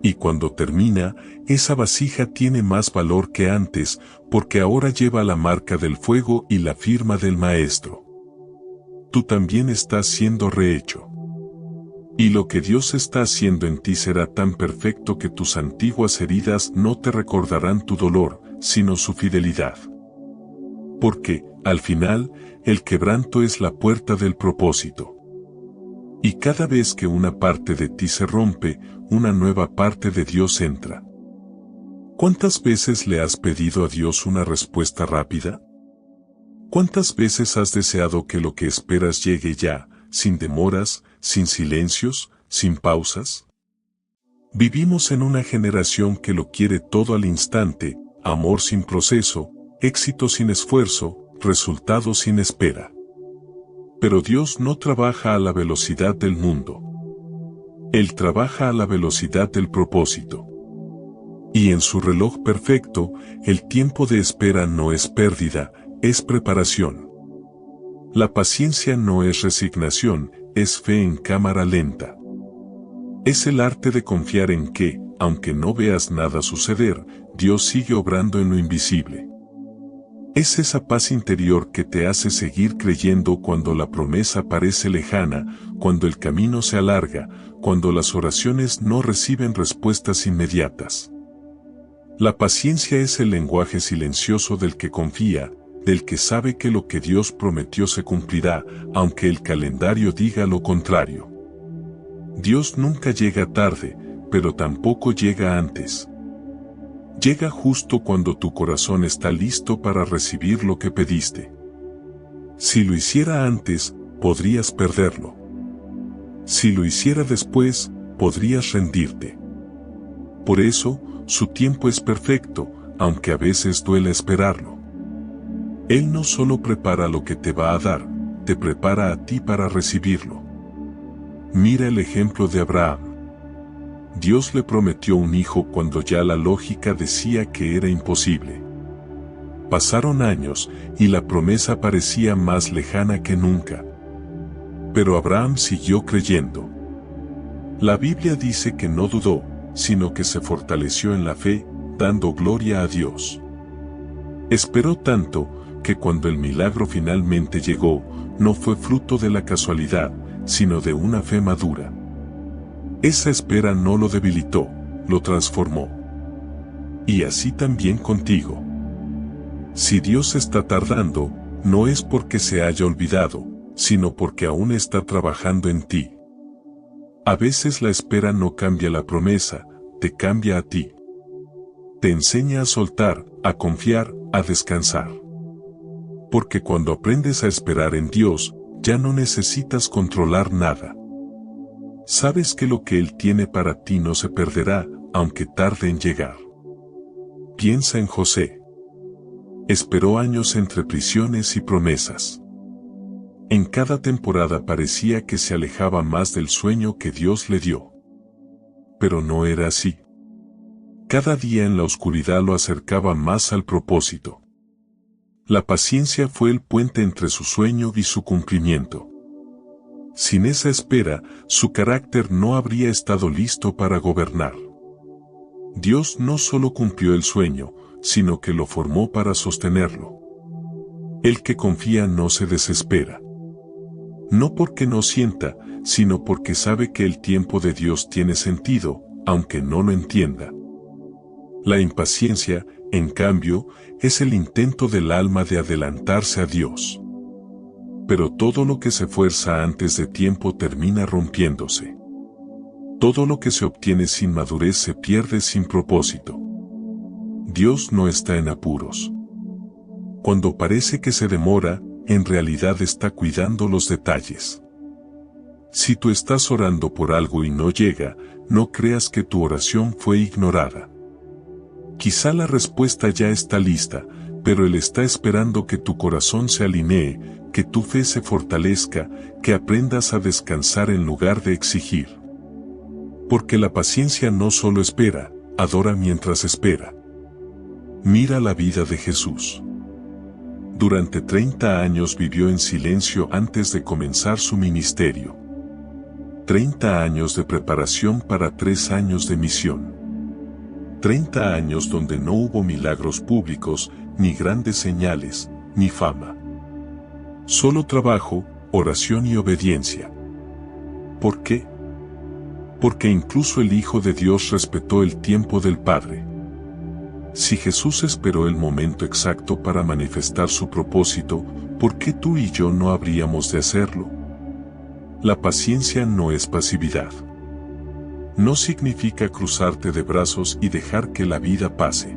Y cuando termina, esa vasija tiene más valor que antes, porque ahora lleva la marca del fuego y la firma del Maestro. Tú también estás siendo rehecho. Y lo que Dios está haciendo en ti será tan perfecto que tus antiguas heridas no te recordarán tu dolor, sino su fidelidad. Porque, al final, el quebranto es la puerta del propósito. Y cada vez que una parte de ti se rompe, una nueva parte de Dios entra. ¿Cuántas veces le has pedido a Dios una respuesta rápida? ¿Cuántas veces has deseado que lo que esperas llegue ya, sin demoras, sin silencios, sin pausas? Vivimos en una generación que lo quiere todo al instante, amor sin proceso, éxito sin esfuerzo, resultados sin espera. Pero Dios no trabaja a la velocidad del mundo. Él trabaja a la velocidad del propósito. Y en su reloj perfecto, el tiempo de espera no es pérdida, es preparación. La paciencia no es resignación, es fe en cámara lenta. Es el arte de confiar en que, aunque no veas nada suceder, Dios sigue obrando en lo invisible. Es esa paz interior que te hace seguir creyendo cuando la promesa parece lejana, cuando el camino se alarga, cuando las oraciones no reciben respuestas inmediatas. La paciencia es el lenguaje silencioso del que confía, del que sabe que lo que Dios prometió se cumplirá, aunque el calendario diga lo contrario. Dios nunca llega tarde, pero tampoco llega antes. Llega justo cuando tu corazón está listo para recibir lo que pediste. Si lo hiciera antes, podrías perderlo. Si lo hiciera después, podrías rendirte. Por eso, su tiempo es perfecto, aunque a veces duele esperarlo. Él no solo prepara lo que te va a dar, te prepara a ti para recibirlo. Mira el ejemplo de Abraham. Dios le prometió un hijo cuando ya la lógica decía que era imposible. Pasaron años y la promesa parecía más lejana que nunca. Pero Abraham siguió creyendo. La Biblia dice que no dudó, sino que se fortaleció en la fe, dando gloria a Dios. Esperó tanto, que cuando el milagro finalmente llegó, no fue fruto de la casualidad, sino de una fe madura. Esa espera no lo debilitó, lo transformó. Y así también contigo. Si Dios está tardando, no es porque se haya olvidado, sino porque aún está trabajando en ti. A veces la espera no cambia la promesa, te cambia a ti. Te enseña a soltar, a confiar, a descansar. Porque cuando aprendes a esperar en Dios, ya no necesitas controlar nada. Sabes que lo que Él tiene para ti no se perderá, aunque tarde en llegar. Piensa en José. Esperó años entre prisiones y promesas. En cada temporada parecía que se alejaba más del sueño que Dios le dio. Pero no era así. Cada día en la oscuridad lo acercaba más al propósito. La paciencia fue el puente entre su sueño y su cumplimiento. Sin esa espera, su carácter no habría estado listo para gobernar. Dios no solo cumplió el sueño, sino que lo formó para sostenerlo. El que confía no se desespera. No porque no sienta, sino porque sabe que el tiempo de Dios tiene sentido, aunque no lo entienda. La impaciencia, en cambio, es el intento del alma de adelantarse a Dios. Pero todo lo que se fuerza antes de tiempo termina rompiéndose. Todo lo que se obtiene sin madurez se pierde sin propósito. Dios no está en apuros. Cuando parece que se demora, en realidad está cuidando los detalles. Si tú estás orando por algo y no llega, no creas que tu oración fue ignorada. Quizá la respuesta ya está lista, pero Él está esperando que tu corazón se alinee, que tu fe se fortalezca, que aprendas a descansar en lugar de exigir. Porque la paciencia no solo espera, adora mientras espera. Mira la vida de Jesús. Durante 30 años vivió en silencio antes de comenzar su ministerio. 30 años de preparación para 3 años de misión. 30 años donde no hubo milagros públicos, ni grandes señales, ni fama. Solo trabajo, oración y obediencia. ¿Por qué? Porque incluso el Hijo de Dios respetó el tiempo del Padre. Si Jesús esperó el momento exacto para manifestar su propósito, ¿por qué tú y yo no habríamos de hacerlo? La paciencia no es pasividad. No significa cruzarte de brazos y dejar que la vida pase.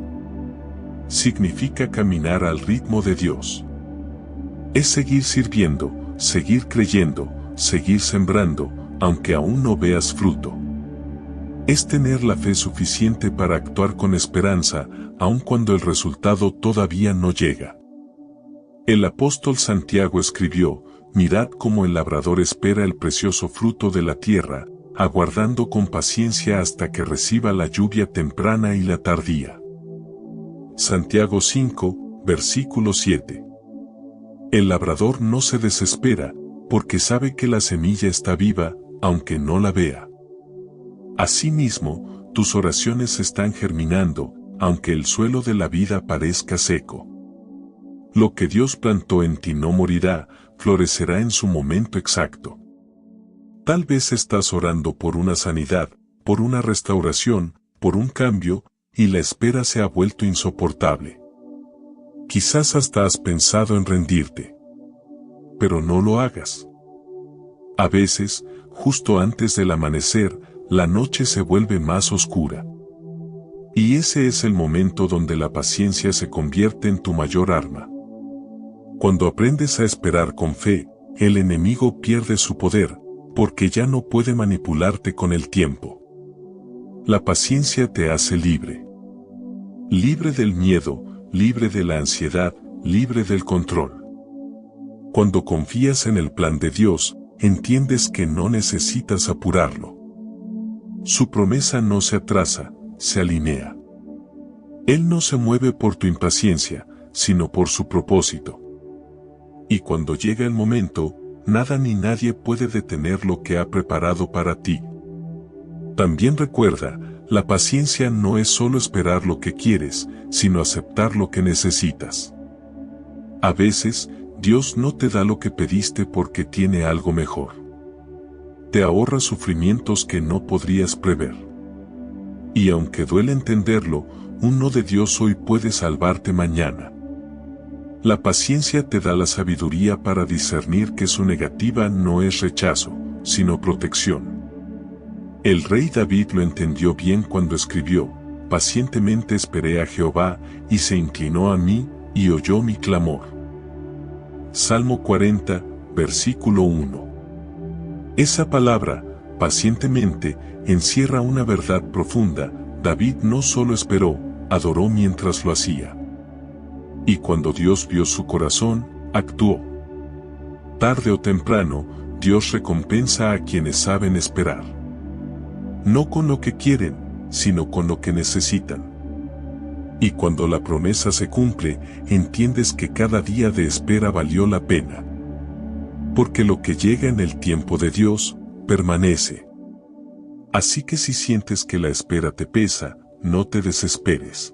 Significa caminar al ritmo de Dios. Es seguir sirviendo, seguir creyendo, seguir sembrando, aunque aún no veas fruto. Es tener la fe suficiente para actuar con esperanza, aun cuando el resultado todavía no llega. El apóstol Santiago escribió: mirad cómo el labrador espera el precioso fruto de la tierra, aguardando con paciencia hasta que reciba la lluvia temprana y la tardía. Santiago 5, versículo 7. El labrador no se desespera, porque sabe que la semilla está viva, aunque no la vea. Asimismo, tus oraciones están germinando, aunque el suelo de la vida parezca seco. Lo que Dios plantó en ti no morirá, florecerá en su momento exacto. Tal vez estás orando por una sanidad, por una restauración, por un cambio, y la espera se ha vuelto insoportable. Quizás hasta has pensado en rendirte. Pero no lo hagas. A veces, justo antes del amanecer, la noche se vuelve más oscura. Y ese es el momento donde la paciencia se convierte en tu mayor arma. Cuando aprendes a esperar con fe, el enemigo pierde su poder, porque ya no puede manipularte con el tiempo. La paciencia te hace libre. Libre del miedo, libre de la ansiedad, libre del control. Cuando confías en el plan de Dios, entiendes que no necesitas apurarlo. Su promesa no se atrasa, se alinea. Él no se mueve por tu impaciencia, sino por su propósito. Y cuando llega el momento, nada ni nadie puede detener lo que ha preparado para ti. También recuerda, la paciencia no es solo esperar lo que quieres, sino aceptar lo que necesitas. A veces, Dios no te da lo que pediste porque tiene algo mejor. Te ahorra sufrimientos que no podrías prever. Y aunque duele entenderlo, un no de Dios hoy puede salvarte mañana. La paciencia te da la sabiduría para discernir que su negativa no es rechazo, sino protección. El rey David lo entendió bien cuando escribió: pacientemente esperé a Jehová, y se inclinó a mí, y oyó mi clamor. Salmo 40, versículo 1. Esa palabra, pacientemente, encierra una verdad profunda. David no solo esperó, adoró mientras lo hacía. Y cuando Dios vio su corazón, actuó. Tarde o temprano, Dios recompensa a quienes saben esperar. No con lo que quieren, sino con lo que necesitan. Y cuando la promesa se cumple, entiendes que cada día de espera valió la pena. Porque lo que llega en el tiempo de Dios, permanece. Así que si sientes que la espera te pesa, no te desesperes.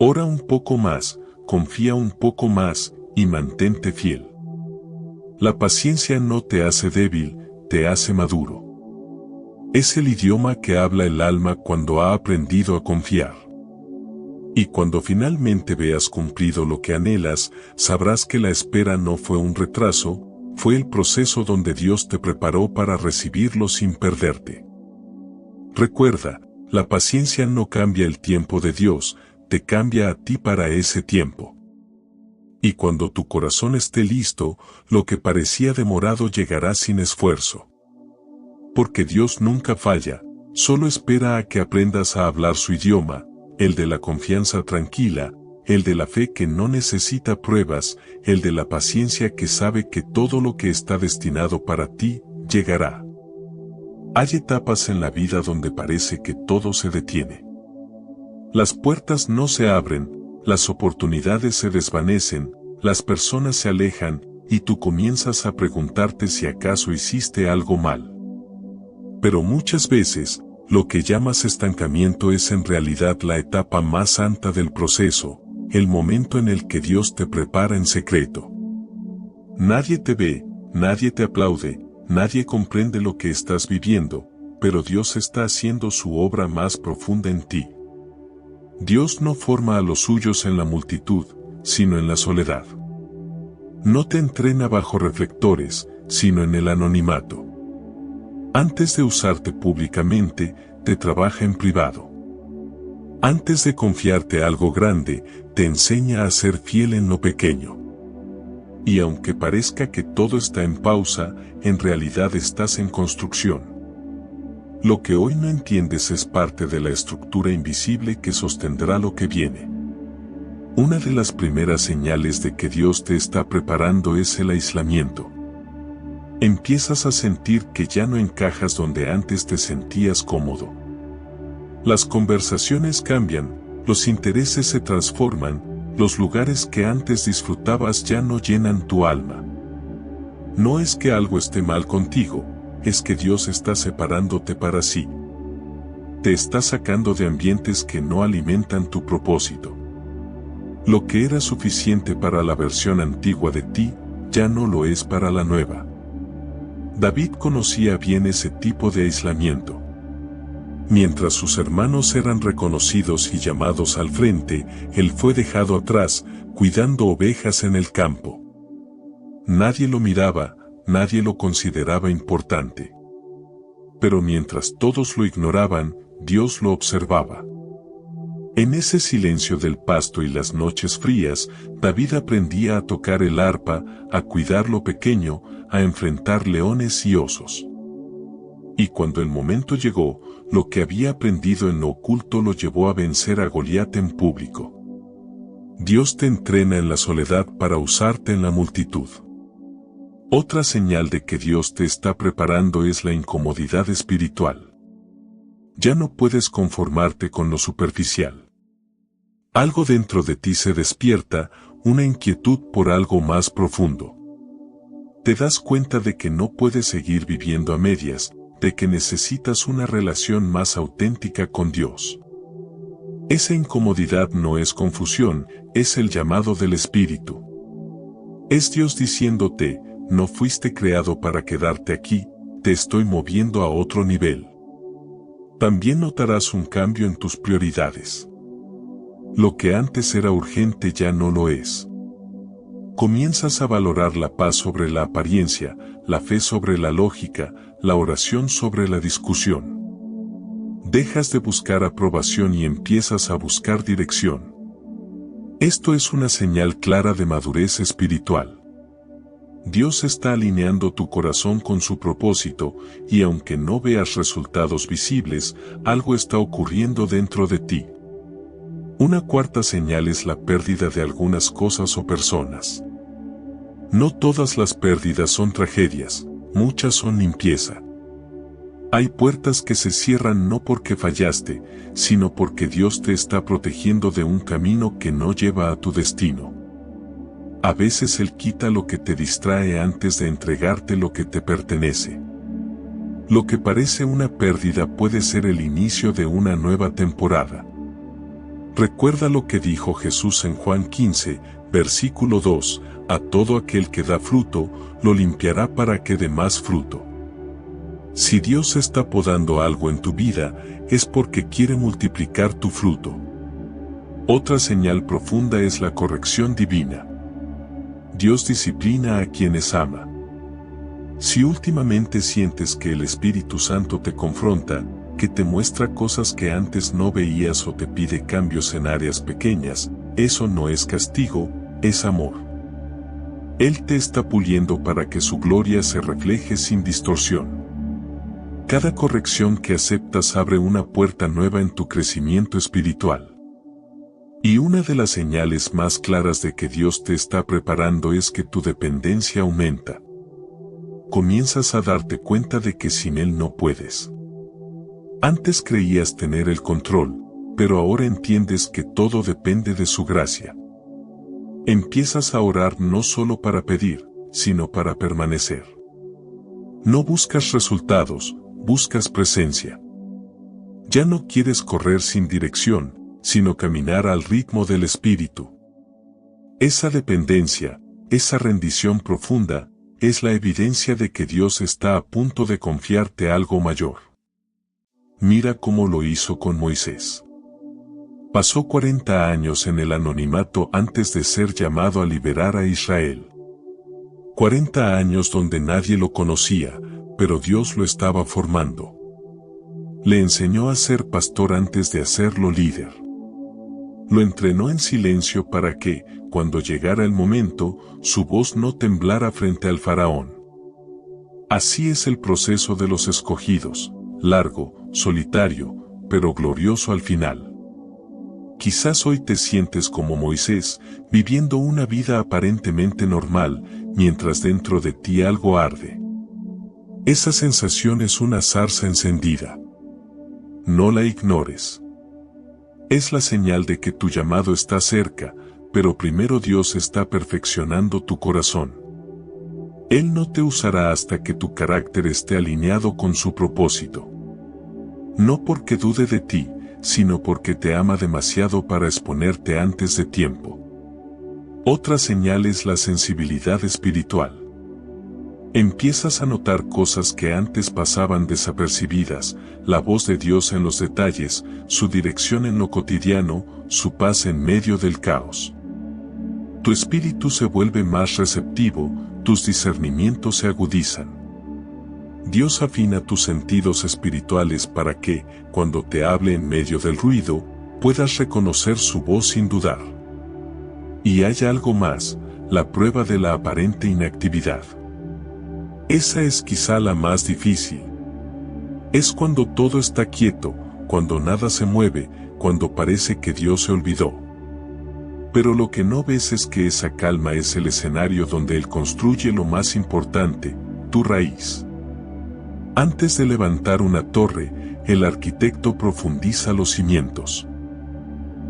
Ora un poco más, confía un poco más, y mantente fiel. La paciencia no te hace débil, te hace maduro. Es el idioma que habla el alma cuando ha aprendido a confiar. Y cuando finalmente veas cumplido lo que anhelas, sabrás que la espera no fue un retraso, fue el proceso donde Dios te preparó para recibirlo sin perderte. Recuerda, la paciencia no cambia el tiempo de Dios, te cambia a ti para ese tiempo. Y cuando tu corazón esté listo, lo que parecía demorado llegará sin esfuerzo. Porque Dios nunca falla, solo espera a que aprendas a hablar su idioma, el de la confianza tranquila, el de la fe que no necesita pruebas, el de la paciencia que sabe que todo lo que está destinado para ti, llegará. Hay etapas en la vida donde parece que todo se detiene. Las puertas no se abren, las oportunidades se desvanecen, las personas se alejan, y tú comienzas a preguntarte si acaso hiciste algo mal. Pero muchas veces, lo que llamas estancamiento es en realidad la etapa más santa del proceso, el momento en el que Dios te prepara en secreto. Nadie te ve, nadie te aplaude, nadie comprende lo que estás viviendo, pero Dios está haciendo su obra más profunda en ti. Dios no forma a los suyos en la multitud, sino en la soledad. No te entrena bajo reflectores, sino en el anonimato. Antes de usarte públicamente, te trabaja en privado. Antes de confiarte algo grande, te enseña a ser fiel en lo pequeño. Y aunque parezca que todo está en pausa, en realidad estás en construcción. Lo que hoy no entiendes es parte de la estructura invisible que sostendrá lo que viene. Una de las primeras señales de que Dios te está preparando es el aislamiento. Empiezas a sentir que ya no encajas donde antes te sentías cómodo. Las conversaciones cambian, los intereses se transforman, los lugares que antes disfrutabas ya no llenan tu alma. No es que algo esté mal contigo, es que Dios está separándote para sí. Te está sacando de ambientes que no alimentan tu propósito. Lo que era suficiente para la versión antigua de ti, ya no lo es para la nueva. David conocía bien ese tipo de aislamiento. Mientras sus hermanos eran reconocidos y llamados al frente, él fue dejado atrás, cuidando ovejas en el campo. Nadie lo miraba, nadie lo consideraba importante. Pero mientras todos lo ignoraban, Dios lo observaba. En ese silencio del pasto y las noches frías, David aprendía a tocar el arpa, a cuidar lo pequeño, a enfrentar leones y osos. Y cuando el momento llegó, lo que había aprendido en lo oculto lo llevó a vencer a Goliat en público. Dios te entrena en la soledad para usarte en la multitud. Otra señal de que Dios te está preparando es la incomodidad espiritual. Ya no puedes conformarte con lo superficial. Algo dentro de ti se despierta, una inquietud por algo más profundo. Te das cuenta de que no puedes seguir viviendo a medias, de que necesitas una relación más auténtica con Dios. Esa incomodidad no es confusión, es el llamado del Espíritu. Es Dios diciéndote, no fuiste creado para quedarte aquí, te estoy moviendo a otro nivel. También notarás un cambio en tus prioridades. Lo que antes era urgente ya no lo es. Comienzas a valorar la paz sobre la apariencia, la fe sobre la lógica, la oración sobre la discusión. Dejas de buscar aprobación y empiezas a buscar dirección. Esto es una señal clara de madurez espiritual. Dios está alineando tu corazón con su propósito, y aunque no veas resultados visibles, algo está ocurriendo dentro de ti. Una cuarta señal es la pérdida de algunas cosas o personas. No todas las pérdidas son tragedias, muchas son limpieza. Hay puertas que se cierran no porque fallaste, sino porque Dios te está protegiendo de un camino que no lleva a tu destino. A veces Él quita lo que te distrae antes de entregarte lo que te pertenece. Lo que parece una pérdida puede ser el inicio de una nueva temporada. Recuerda lo que dijo Jesús en Juan 15, versículo 2, a todo aquel que da fruto, lo limpiará para que dé más fruto. Si Dios está podando algo en tu vida, es porque quiere multiplicar tu fruto. Otra señal profunda es la corrección divina. Dios disciplina a quienes ama. Si últimamente sientes que el Espíritu Santo te confronta, que te muestra cosas que antes no veías o te pide cambios en áreas pequeñas, eso no es castigo, es amor. Él te está puliendo para que su gloria se refleje sin distorsión. Cada corrección que aceptas abre una puerta nueva en tu crecimiento espiritual. Y una de las señales más claras de que Dios te está preparando es que tu dependencia aumenta. Comienzas a darte cuenta de que sin Él no puedes. Antes creías tener el control, pero ahora entiendes que todo depende de su gracia. Empiezas a orar no solo para pedir, sino para permanecer. No buscas resultados, buscas presencia. Ya no quieres correr sin dirección, sino caminar al ritmo del Espíritu. Esa dependencia, esa rendición profunda, es la evidencia de que Dios está a punto de confiarte algo mayor. Mira cómo lo hizo con Moisés. Pasó 40 años en el anonimato antes de ser llamado a liberar a Israel. 40 años donde nadie lo conocía, pero Dios lo estaba formando. Le enseñó a ser pastor antes de hacerlo líder. Lo entrenó en silencio para que, cuando llegara el momento, su voz no temblara frente al faraón. Así es el proceso de los escogidos, largo, solitario, pero glorioso al final. Quizás hoy te sientes como Moisés, viviendo una vida aparentemente normal, mientras dentro de ti algo arde. Esa sensación es una zarza encendida. No la ignores. Es la señal de que tu llamado está cerca, pero primero Dios está perfeccionando tu corazón. Él no te usará hasta que tu carácter esté alineado con su propósito. No porque dude de ti, sino porque te ama demasiado para exponerte antes de tiempo. Otra señal es la sensibilidad espiritual. Empiezas a notar cosas que antes pasaban desapercibidas, la voz de Dios en los detalles, su dirección en lo cotidiano, su paz en medio del caos. Tu espíritu se vuelve más receptivo, tus discernimientos se agudizan. Dios afina tus sentidos espirituales para que, cuando te hable en medio del ruido, puedas reconocer su voz sin dudar. Y hay algo más, la prueba de la aparente inactividad. Esa es quizá la más difícil. Es cuando todo está quieto, cuando nada se mueve, cuando parece que Dios se olvidó. Pero lo que no ves es que esa calma es el escenario donde Él construye lo más importante, tu raíz. Antes de levantar una torre, el arquitecto profundiza los cimientos.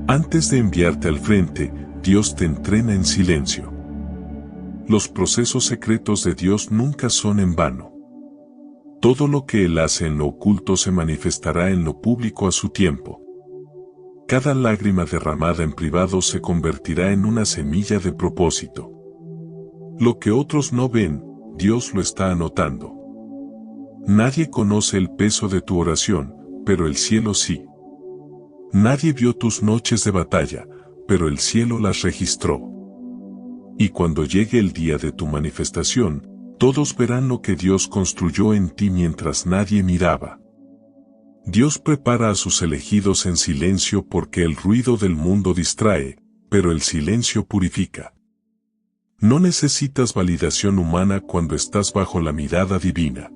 Antes de enviarte al frente, Dios te entrena en silencio. Los procesos secretos de Dios nunca son en vano. Todo lo que Él hace en lo oculto se manifestará en lo público a su tiempo. Cada lágrima derramada en privado se convertirá en una semilla de propósito. Lo que otros no ven, Dios lo está anotando. Nadie conoce el peso de tu oración, pero el cielo sí. Nadie vio tus noches de batalla, pero el cielo las registró. Y cuando llegue el día de tu manifestación, todos verán lo que Dios construyó en ti mientras nadie miraba. Dios prepara a sus elegidos en silencio porque el ruido del mundo distrae, pero el silencio purifica. No necesitas validación humana cuando estás bajo la mirada divina.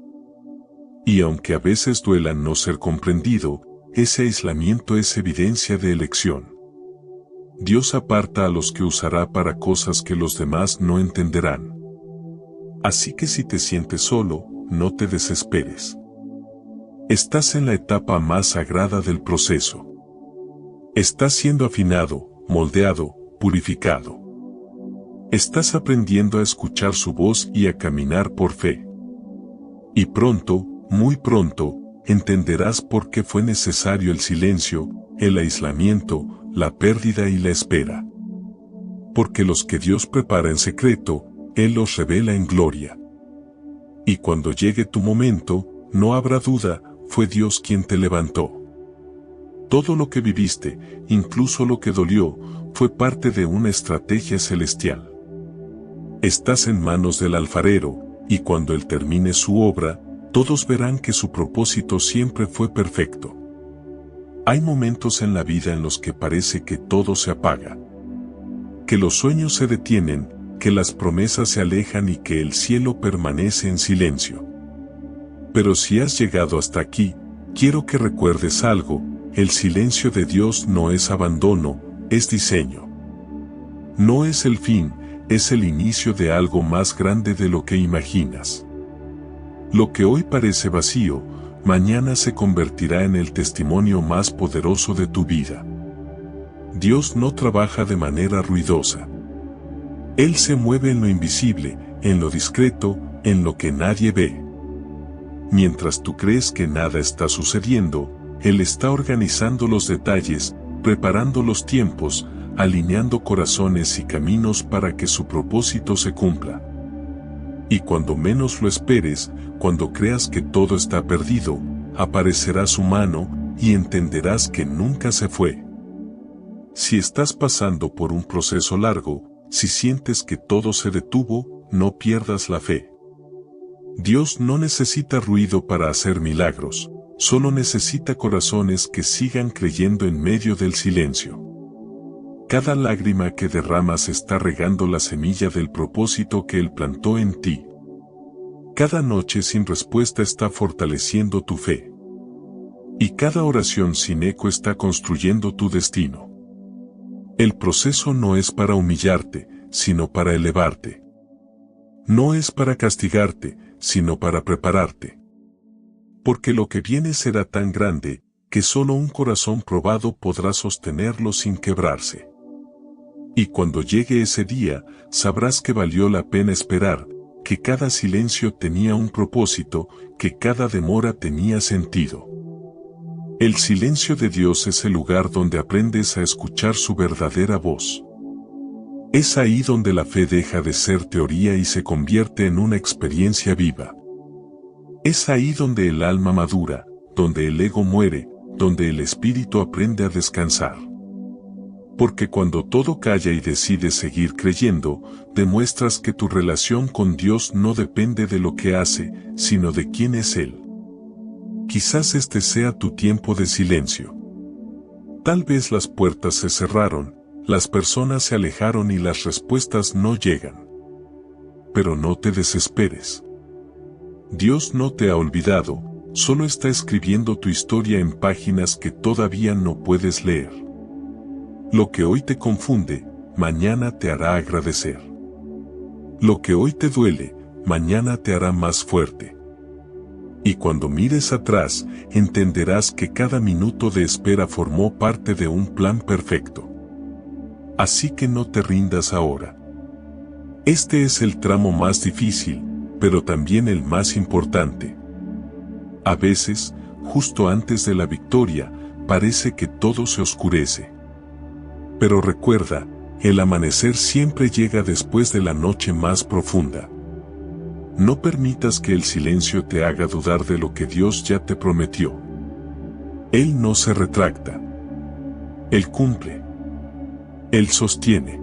Y aunque a veces duela no ser comprendido, ese aislamiento es evidencia de elección. Dios aparta a los que usará para cosas que los demás no entenderán. Así que si te sientes solo, no te desesperes. Estás en la etapa más sagrada del proceso. Estás siendo afinado, moldeado, purificado. Estás aprendiendo a escuchar su voz y a caminar por fe. Y pronto, muy pronto, entenderás por qué fue necesario el silencio, el aislamiento, la pérdida y la espera. Porque los que Dios prepara en secreto, Él los revela en gloria. Y cuando llegue tu momento, no habrá duda, fue Dios quien te levantó. Todo lo que viviste, incluso lo que dolió, fue parte de una estrategia celestial. Estás en manos del alfarero, y cuando Él termine su obra, todos verán que su propósito siempre fue perfecto. Hay momentos en la vida en los que parece que todo se apaga. Que los sueños se detienen, que las promesas se alejan y que el cielo permanece en silencio. Pero si has llegado hasta aquí, quiero que recuerdes algo, el silencio de Dios no es abandono, es diseño. No es el fin, es el inicio de algo más grande de lo que imaginas. Lo que hoy parece vacío, mañana se convertirá en el testimonio más poderoso de tu vida. Dios no trabaja de manera ruidosa. Él se mueve en lo invisible, en lo discreto, en lo que nadie ve. Mientras tú crees que nada está sucediendo, Él está organizando los detalles, preparando los tiempos, alineando corazones y caminos para que su propósito se cumpla. Y cuando menos lo esperes, cuando creas que todo está perdido, aparecerá su mano y entenderás que nunca se fue. Si estás pasando por un proceso largo, si sientes que todo se detuvo, no pierdas la fe. Dios no necesita ruido para hacer milagros, solo necesita corazones que sigan creyendo en medio del silencio. Cada lágrima que derramas está regando la semilla del propósito que Él plantó en ti. Cada noche sin respuesta está fortaleciendo tu fe. Y cada oración sin eco está construyendo tu destino. El proceso no es para humillarte, sino para elevarte. No es para castigarte, sino para prepararte. Porque lo que viene será tan grande, que solo un corazón probado podrá sostenerlo sin quebrarse. Y cuando llegue ese día, sabrás que valió la pena esperar, que cada silencio tenía un propósito, que cada demora tenía sentido. El silencio de Dios es el lugar donde aprendes a escuchar su verdadera voz. Es ahí donde la fe deja de ser teoría y se convierte en una experiencia viva. Es ahí donde el alma madura, donde el ego muere, donde el espíritu aprende a descansar. Porque cuando todo calla y decides seguir creyendo, demuestras que tu relación con Dios no depende de lo que hace, sino de quién es Él. Quizás este sea tu tiempo de silencio. Tal vez las puertas se cerraron, las personas se alejaron y las respuestas no llegan. Pero no te desesperes. Dios no te ha olvidado, solo está escribiendo tu historia en páginas que todavía no puedes leer. Lo que hoy te confunde, mañana te hará agradecer. Lo que hoy te duele, mañana te hará más fuerte. Y cuando mires atrás, entenderás que cada minuto de espera formó parte de un plan perfecto. Así que no te rindas ahora. Este es el tramo más difícil, pero también el más importante. A veces, justo antes de la victoria, parece que todo se oscurece. Pero recuerda, el amanecer siempre llega después de la noche más profunda. No permitas que el silencio te haga dudar de lo que Dios ya te prometió. Él no se retracta. Él cumple. Él sostiene.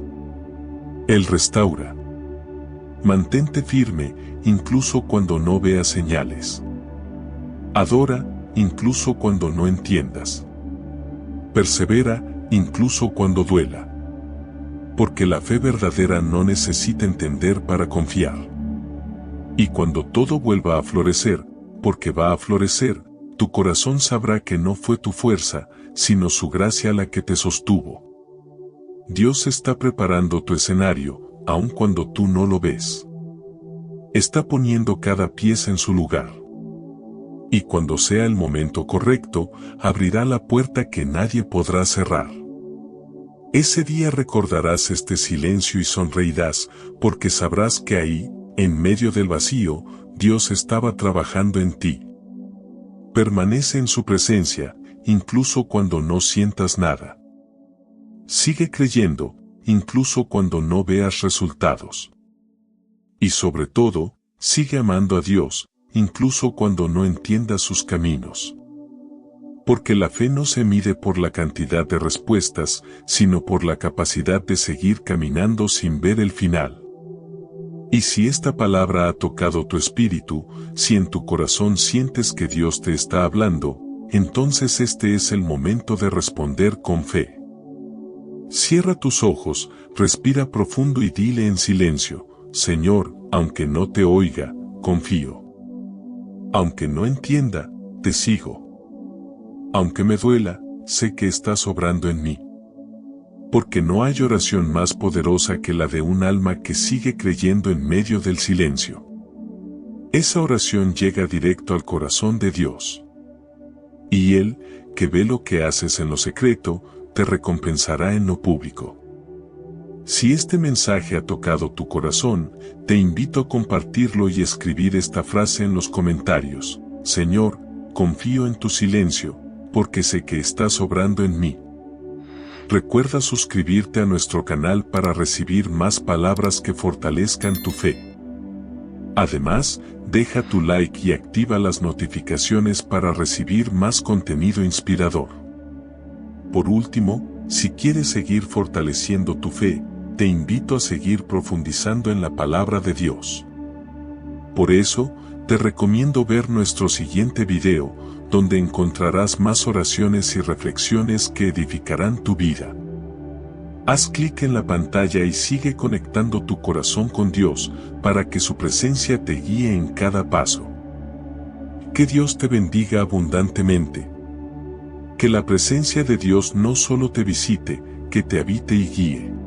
Él restaura. Mantente firme, incluso cuando no veas señales. Adora, incluso cuando no entiendas. Persevera, incluso cuando duela. Porque la fe verdadera no necesita entender para confiar. Y cuando todo vuelva a florecer, porque va a florecer, tu corazón sabrá que no fue tu fuerza, sino su gracia la que te sostuvo. Dios está preparando tu escenario, aun cuando tú no lo ves. Está poniendo cada pieza en su lugar. Y cuando sea el momento correcto, abrirá la puerta que nadie podrá cerrar. Ese día recordarás este silencio y sonreirás, porque sabrás que ahí, en medio del vacío, Dios estaba trabajando en ti. Permanece en su presencia, incluso cuando no sientas nada. Sigue creyendo, incluso cuando no veas resultados. Y sobre todo, sigue amando a Dios, incluso cuando no entiendas sus caminos. Porque la fe no se mide por la cantidad de respuestas, sino por la capacidad de seguir caminando sin ver el final. Y si esta palabra ha tocado tu espíritu, si en tu corazón sientes que Dios te está hablando, entonces este es el momento de responder con fe. Cierra tus ojos, respira profundo y dile en silencio: Señor, aunque no te oiga, confío. Aunque no entienda, te sigo. Aunque me duela, sé que estás obrando en mí. Porque no hay oración más poderosa que la de un alma que sigue creyendo en medio del silencio. Esa oración llega directo al corazón de Dios. Y Él, que ve lo que haces en lo secreto, te recompensará en lo público. Si este mensaje ha tocado tu corazón, te invito a compartirlo y escribir esta frase en los comentarios: Señor, confío en tu silencio, porque sé que estás obrando en mí. Recuerda suscribirte a nuestro canal para recibir más palabras que fortalezcan tu fe. Además, deja tu like y activa las notificaciones para recibir más contenido inspirador. Por último, si quieres seguir fortaleciendo tu fe, te invito a seguir profundizando en la palabra de Dios. Por eso, te recomiendo ver nuestro siguiente video, donde encontrarás más oraciones y reflexiones que edificarán tu vida. Haz clic en la pantalla y sigue conectando tu corazón con Dios, para que su presencia te guíe en cada paso. Que Dios te bendiga abundantemente. Que la presencia de Dios no solo te visite, que te habite y guíe.